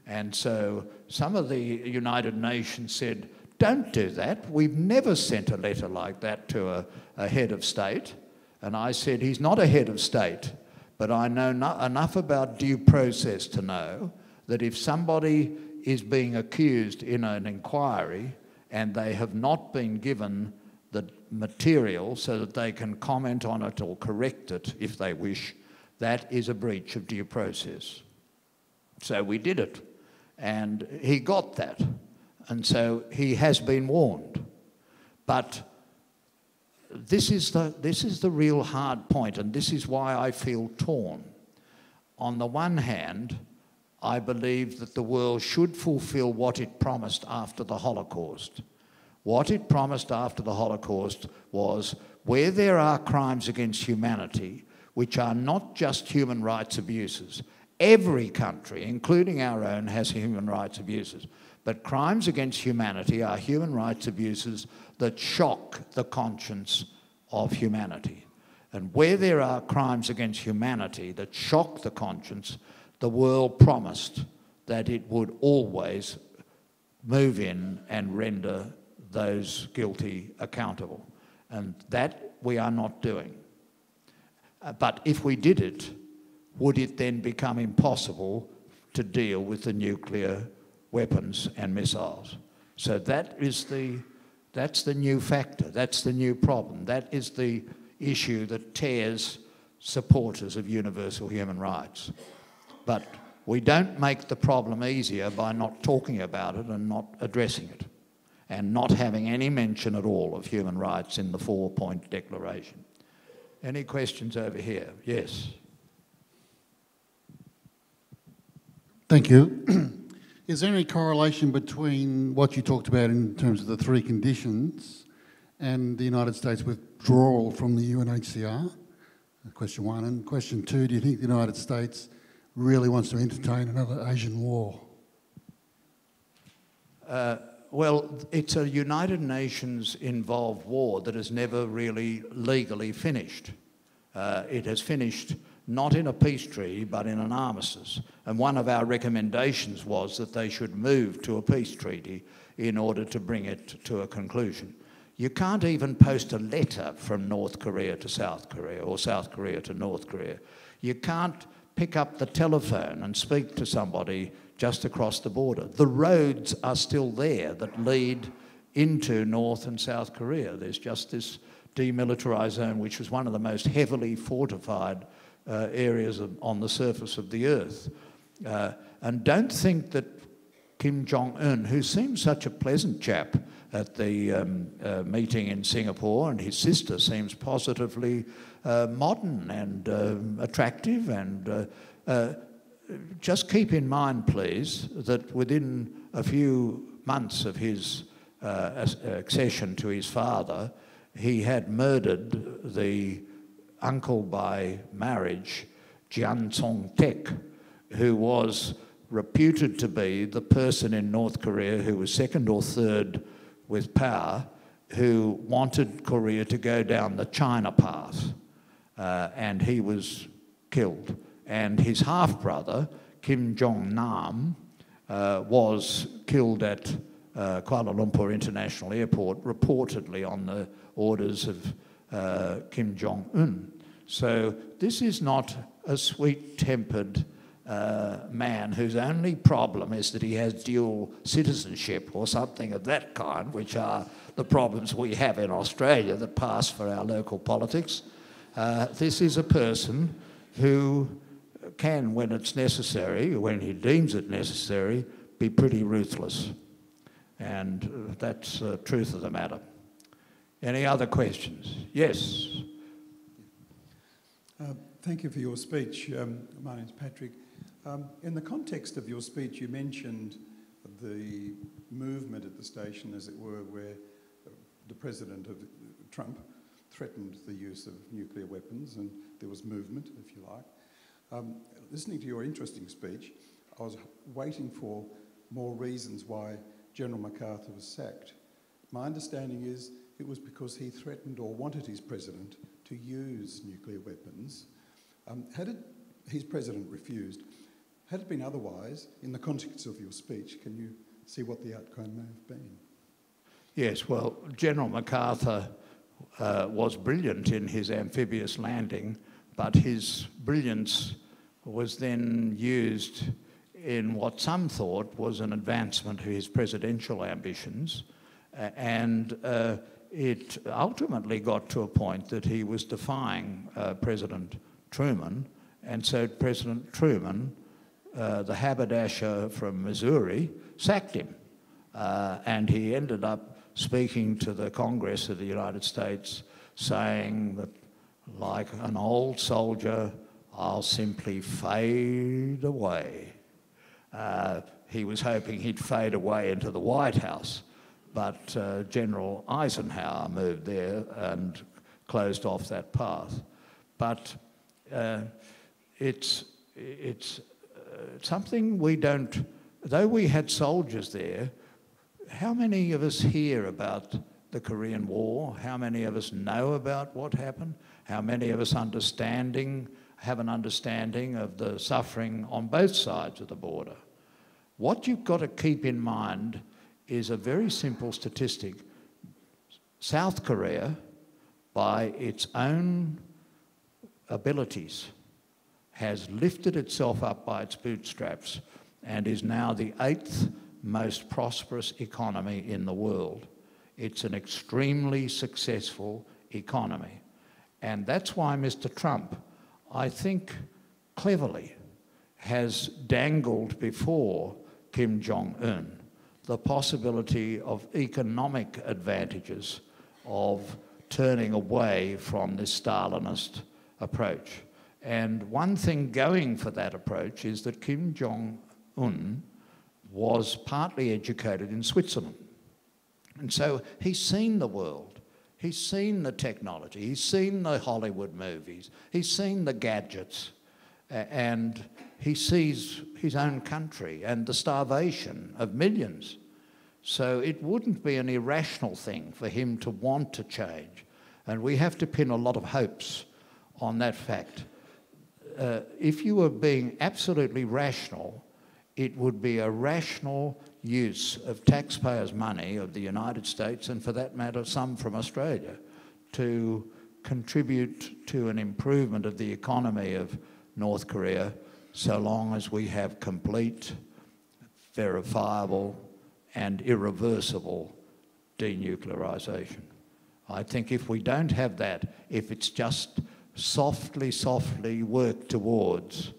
And so some of the United Nations said, don't do that. We've never sent a letter like that to a head of state. And I said, he's not a head of state, but I know enough about due process to know that if somebody is being accused in an inquiry and they have not been given the material so that they can comment on it or correct it if they wish, that is a breach of due process. So we did it, and he got that, and so he has been warned. But this is the real hard point, and this is why I feel torn. On the one hand, I believe that the world should fulfill what it promised after the Holocaust. What it promised after the Holocaust was where there are crimes against humanity, which are not just human rights abuses. Every country, including our own, has human rights abuses. But crimes against humanity are human rights abuses that shock the conscience of humanity. And where there are crimes against humanity that shock the conscience, the world promised that it would always move in and render those guilty accountable. And that we are not doing. But if we did it, would it then become impossible to deal with the nuclear weapons and missiles? So that's the new factor, that's the new problem, that is the issue that tears supporters of universal human rights. But we don't make the problem easier by not talking about it and not addressing it, and not having any mention at all of human rights in the 4-point declaration. Any questions over here? Yes. Thank you. Is there any correlation between what you talked about in terms of the 3 conditions and the United States withdrawal from the UNHCR? Question 1. And question 2, do you think the United States really wants to entertain another Asian war? Well, it's a United Nations-involved war that has never really legally finished. It has finished not in a peace treaty, but in an armistice. And one of our recommendations was that they should move to a peace treaty in order to bring it to a conclusion. You can't even post a letter from North Korea to South Korea or South Korea to North Korea. You can't pick up the telephone and speak to somebody just across the border. The roads are still there that lead into North and South Korea. There's just this demilitarized zone, which was one of the most heavily fortified areas on the surface of the earth. And don't think that Kim Jong-un, who seems such a pleasant chap at the meeting in Singapore, and his sister seems positively modern and attractive, and just keep in mind, please, that within a few months of his accession to his father, he had murdered the uncle by marriage, Jian Song-tek, who was reputed to be the person in North Korea who was second or third with power, who wanted Korea to go down the China path, and he was killed. And his half-brother, Kim Jong-nam, was killed at Kuala Lumpur International Airport, reportedly on the orders of Kim Jong-un. So this is not a sweet-tempered man whose only problem is that he has dual citizenship or something of that kind, which are the problems we have in Australia that pass for our local politics. This is a person who can, when it's necessary, when he deems it necessary, be pretty ruthless. And that's the truth of the matter. Any other questions? Yes. Thank you for your speech. My name's Patrick. In the context of your speech, you mentioned the movement at the station, as it were, where the President of Trump threatened the use of nuclear weapons, and there was movement, if you like. Listening to your interesting speech, I was waiting for more reasons why General MacArthur was sacked. My understanding is it was because he threatened or wanted his president to use nuclear weapons. His president refused. Had it been otherwise, in the context of your speech, can you see what the outcome may have been? Yes, well, General MacArthur was brilliant in his amphibious landing, but his brilliance was then used in what some thought was an advancement of his presidential ambitions, and it ultimately got to a point that he was defying President Truman, and so President Truman, the haberdasher from Missouri, sacked him, and he ended up speaking to the Congress of the United States, saying that, like an old soldier, I'll simply fade away. He was hoping he'd fade away into the White House, but General Eisenhower moved there and closed off that path. But it's something we don't, though we had soldiers there, how many of us hear about the Korean War? How many of us know about what happened? How many of us have an understanding of the suffering on both sides of the border? What you've got to keep in mind is a very simple statistic. South Korea, by its own abilities, has lifted itself up by its bootstraps and is now the 8th most prosperous economy in the world. It's an extremely successful economy. And that's why Mr. Trump, I think cleverly, has dangled before Kim Jong-un the possibility of economic advantages of turning away from this Stalinist approach. And one thing going for that approach is that Kim Jong-un was partly educated in Switzerland. And so he's seen the world. He's seen the technology. He's seen the Hollywood movies. He's seen the gadgets. And he sees his own country and the starvation of millions. So it wouldn't be an irrational thing for him to want to change. And we have to pin a lot of hopes on that fact. If you were being absolutely rational, it would be a rational use of taxpayers' money of the United States, and for that matter, some from Australia, to contribute to an improvement of the economy of North Korea, so long as we have complete, verifiable, and irreversible denuclearisation. I think if we don't have that, if it's just softly worked towards,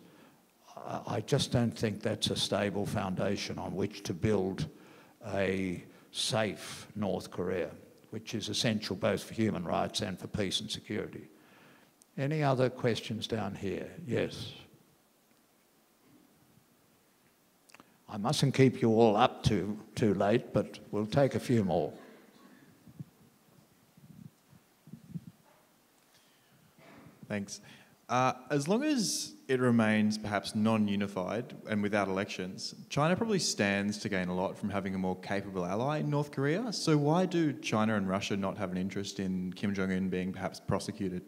I just don't think that's a stable foundation on which to build a safe North Korea, which is essential both for human rights and for peace and security. Any other questions down here? Yes. I mustn't keep you all up too late, but we'll take a few more. Thanks. As long as it remains perhaps non-unified and without elections, China probably stands to gain a lot from having a more capable ally in North Korea. So why do China and Russia not have an interest in Kim Jong-un being perhaps prosecuted?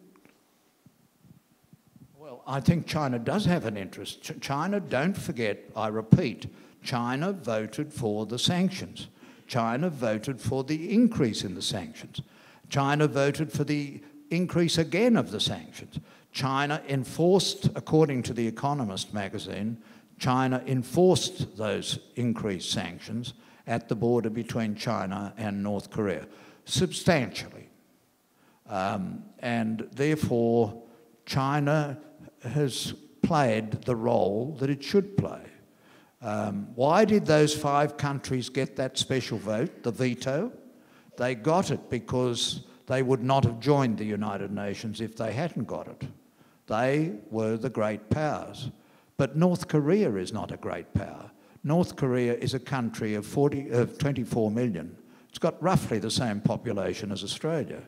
Well, I think China does have an interest. China, don't forget, I repeat, China voted for the sanctions. China voted for the increase in the sanctions. China voted for the increase again of the sanctions. China enforced, according to The Economist magazine, China enforced those increased sanctions at the border between China and North Korea, substantially. And therefore, China has played the role that it should play. Why did those 5 countries get that special vote, the veto? They got it because they would not have joined the United Nations if they hadn't got it. They were the great powers. But North Korea is not a great power. North Korea is a country of 24 million. It's got roughly the same population as Australia.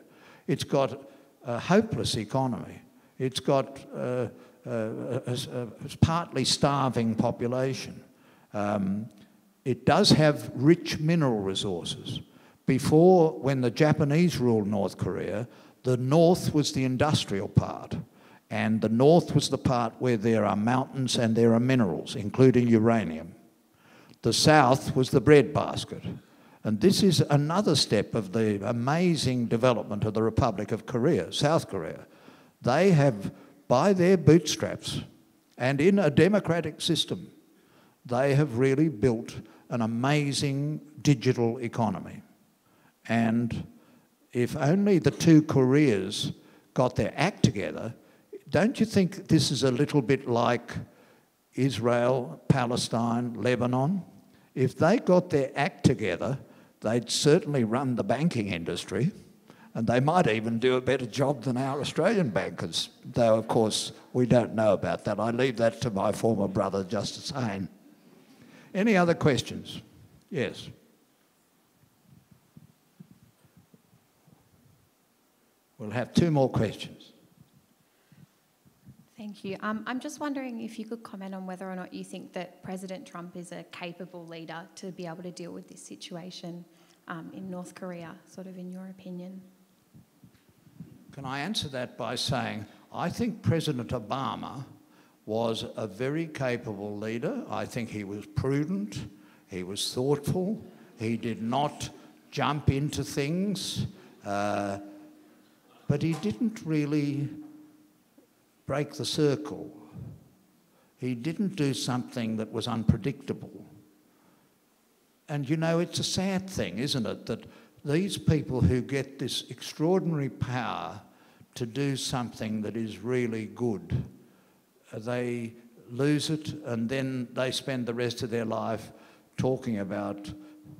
It's got a hopeless economy. It's got a partly starving population. It does have rich mineral resources. Before, when the Japanese ruled North Korea, the north was the industrial part, and the north was the part where there are mountains and there are minerals, including uranium. The south was the breadbasket. And this is another step of the amazing development of the Republic of Korea, South Korea. They have, by their bootstraps, and in a democratic system, they have really built an amazing digital economy. And if only the 2 Koreas got their act together, don't you think this is a little bit like Israel, Palestine, Lebanon? If they got their act together, they'd certainly run the banking industry, and they might even do a better job than our Australian bankers, though, of course, we don't know about that. I leave that to my former brother, Justice Hayne. Any other questions? Yes. We'll have 2 more questions. Thank you. I'm just wondering if you could comment on whether or not you think that President Trump is a capable leader to be able to deal with this situation in North Korea, sort of in your opinion. Can I answer that by saying, I think President Obama was a very capable leader. I think he was prudent, he was thoughtful, he did not jump into things, but he didn't really break the circle. He didn't do something that was unpredictable. And you know, it's a sad thing, isn't it, that these people who get this extraordinary power to do something that is really good, they lose it and then they spend the rest of their life talking about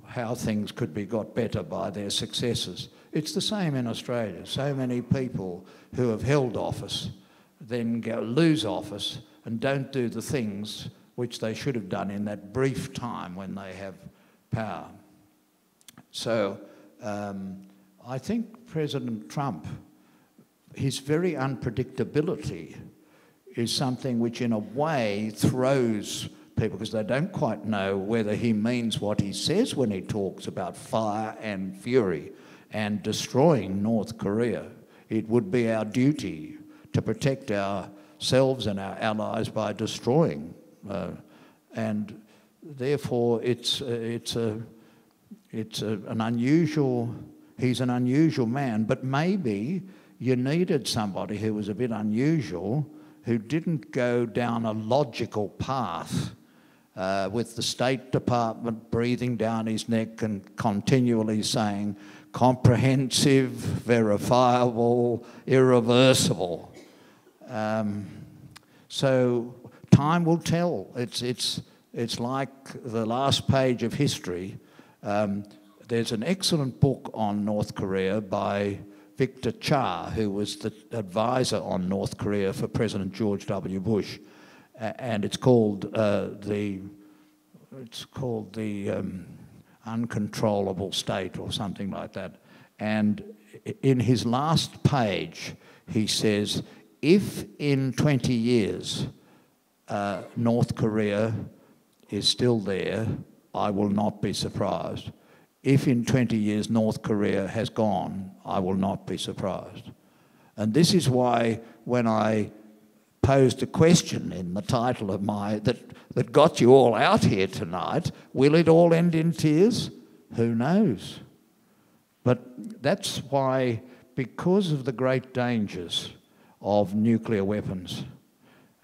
how things could be got better by their successors. It's the same in Australia. So many people who have held office then lose office and don't do the things which they should have done in that brief time when they have power. So I think President Trump, his very unpredictability is something which in a way throws people, because they don't quite know whether he means what he says when he talks about fire and fury and destroying North Korea. It would be our duty to protect ourselves and our allies by destroying. And therefore he's an unusual man, but maybe you needed somebody who was a bit unusual, who didn't go down a logical path with the State Department breathing down his neck and continually saying comprehensive, verifiable, irreversible. So time will tell. It's like the last page of history. There's an excellent book on North Korea by Victor Cha, who was the advisor on North Korea for President George W. Bush. And it's called it's called the uncontrollable state or something like that. And in his last page, he says, if in 20 years North Korea is still there, I will not be surprised. If in 20 years North Korea has gone, I will not be surprised. And this is why when I posed a question in the title of that got you all out here tonight, will it all end in tears? Who knows? But that's why, because of the great dangers of nuclear weapons,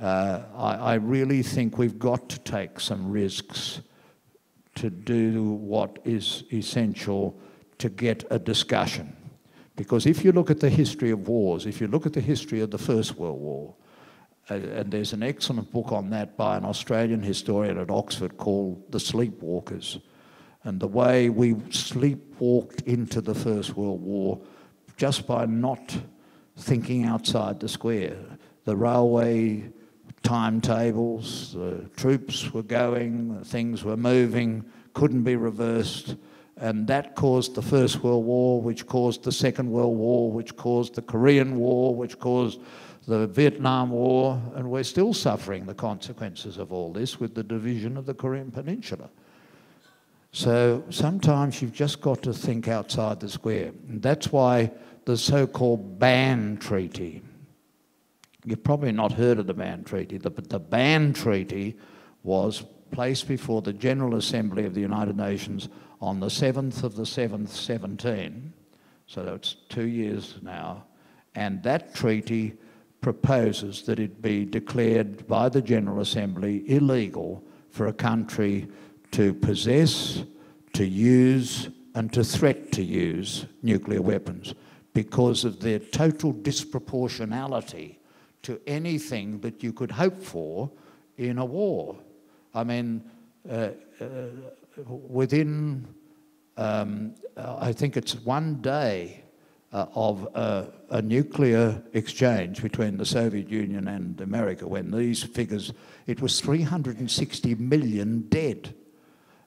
I really think we've got to take some risks to do what is essential to get a discussion. Because if you look at the history of wars, if you look at the history of the First World War, and there's an excellent book on that by an Australian historian at Oxford called The Sleepwalkers, and the way we sleepwalked into the First World War just by not thinking outside the square. The railway timetables, the troops were going, things were moving, couldn't be reversed, and that caused the First World War, which caused the Second World War, which caused the Korean War, which caused the Vietnam War, and we're still suffering the consequences of all this with the division of the Korean Peninsula. So sometimes you've just got to think outside the square. And that's why the so-called ban treaty, you've probably not heard of the ban treaty, but the ban treaty was placed before the General Assembly of the United Nations on the 7th of the 7th, 17, so that's 2 years now, and that treaty proposes that it be declared by the General Assembly illegal for a country to possess, to use, and to threat to use nuclear weapons because of their total disproportionality to anything that you could hope for in a war. I mean, within, I think it's 1 day of a nuclear exchange between the Soviet Union and America, when these figures, it was 360 million dead.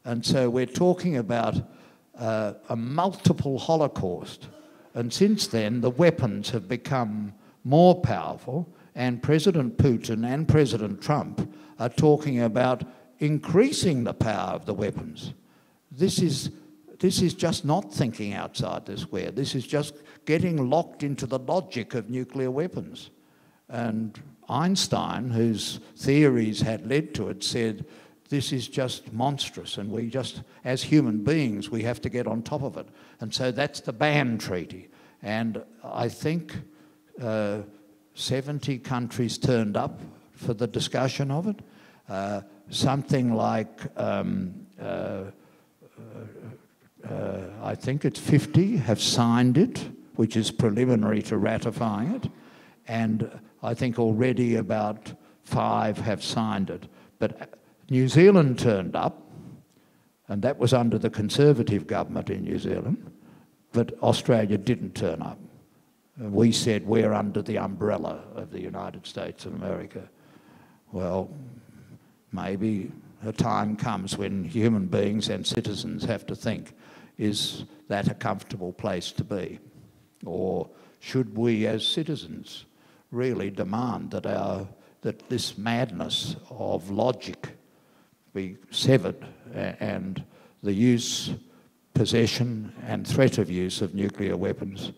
And so we're talking about a multiple Holocaust. And since then, the weapons have become more powerful, and President Putin and President Trump are talking about increasing the power of the weapons. This is just not thinking outside the square. This is just getting locked into the logic of nuclear weapons. And Einstein, whose theories had led to it, said, this is just monstrous, and we just, as human beings, we have to get on top of it. And so that's the ban treaty. And I think 70 countries turned up for the discussion of it. Something like, I think it's 50 have signed it, which is preliminary to ratifying it. And I think already about 5 have signed it. But New Zealand turned up, and that was under the Conservative government in New Zealand, but Australia didn't turn up. We said we're under the umbrella of the United States of America. Well, maybe a time comes when human beings and citizens have to think, is that a comfortable place to be? Or should we as citizens really demand that this madness of logic be severed and the use, possession and threat of use of nuclear weapons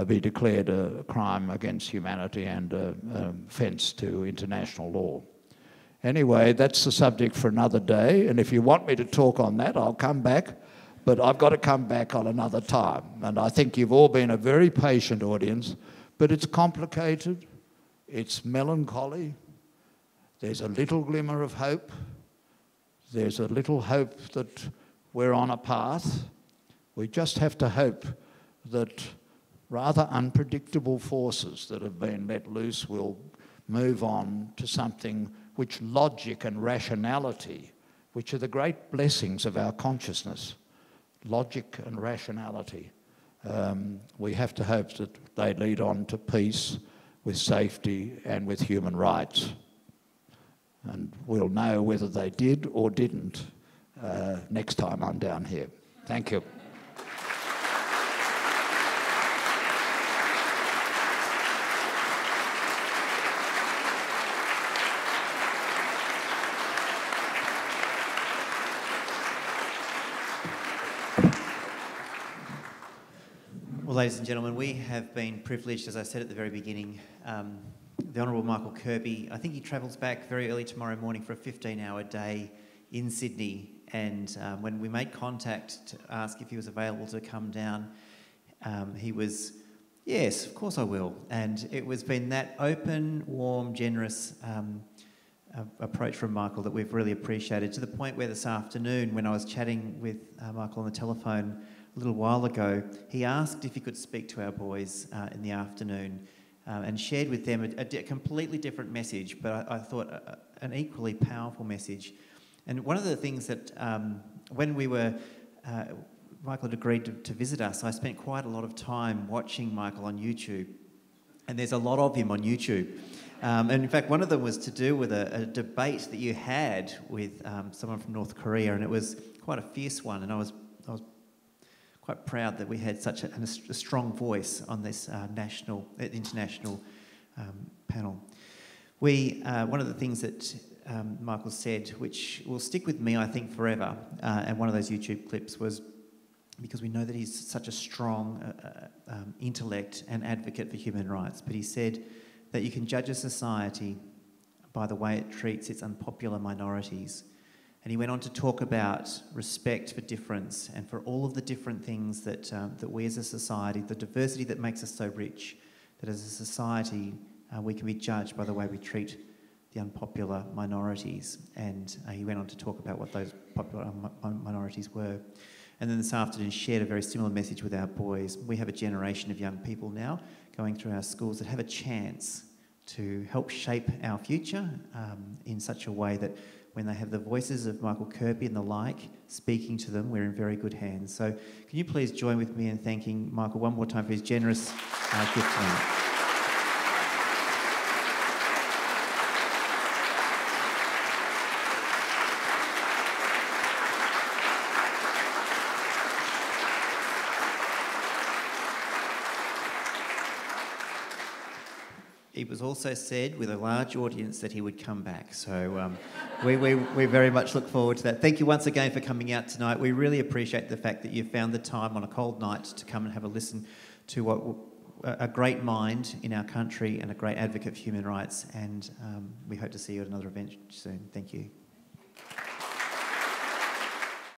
be declared a crime against humanity and an offence to international law? Anyway, that's the subject for another day, and if you want me to talk on that, I'll come back, but I've got to come back on another time. And I think you've all been a very patient audience, but it's complicated, it's melancholy, there's a little glimmer of hope, there's a little hope that we're on a path. We just have to hope that rather unpredictable forces that have been let loose will move on to something which logic and rationality, which are the great blessings of our consciousness, logic and rationality, we have to hope that they lead on to peace with safety and with human rights. And we'll know whether they did or didn't next time I'm down here. Thank you. Well, ladies and gentlemen, we have been privileged, as I said at the very beginning. The Honourable Michael Kirby, I think he travels back very early tomorrow morning for a 15-hour day in Sydney. And when we made contact to ask if he was available to come down, he was, yes, of course I will. And it was been that open, warm, generous approach from Michael that we've really appreciated, to the point where this afternoon, when I was chatting with Michael on the telephone a little while ago, he asked if he could speak to our boys in the afternoon and shared with them a completely different message, but I thought an equally powerful message. And one of the things that, when we were, Michael had agreed to visit us, I spent quite a lot of time watching Michael on YouTube, and there's a lot of him on YouTube. And in fact, one of them was to do with a debate that you had with someone from North Korea, and it was quite a fierce one, and I was quite proud that we had such a strong voice on this international panel. One of the things that Michael said, which will stick with me, I think, forever, and one of those YouTube clips was, because we know that he's such a strong intellect and advocate for human rights, but he said that you can judge a society by the way it treats its unpopular minorities. And he went on to talk about respect for difference and for all of the different things that we as a society, the diversity that makes us so rich, that as a society we can be judged by the way we treat the unpopular minorities. And he went on to talk about what those popular minorities were. And then this afternoon shared a very similar message with our boys. We have a generation of young people now going through our schools that have a chance to help shape our future in such a way that when they have the voices of Michael Kirby and the like speaking to them, we're in very good hands. So can you please join with me in thanking Michael one more time for his generous gift tonight. It was also said with a large audience that he would come back. So we very much look forward to that. Thank you once again for coming out tonight. We really appreciate the fact that you found the time on a cold night to come and have a listen to what a great mind in our country and a great advocate for human rights. And we hope to see you at another event soon. Thank you.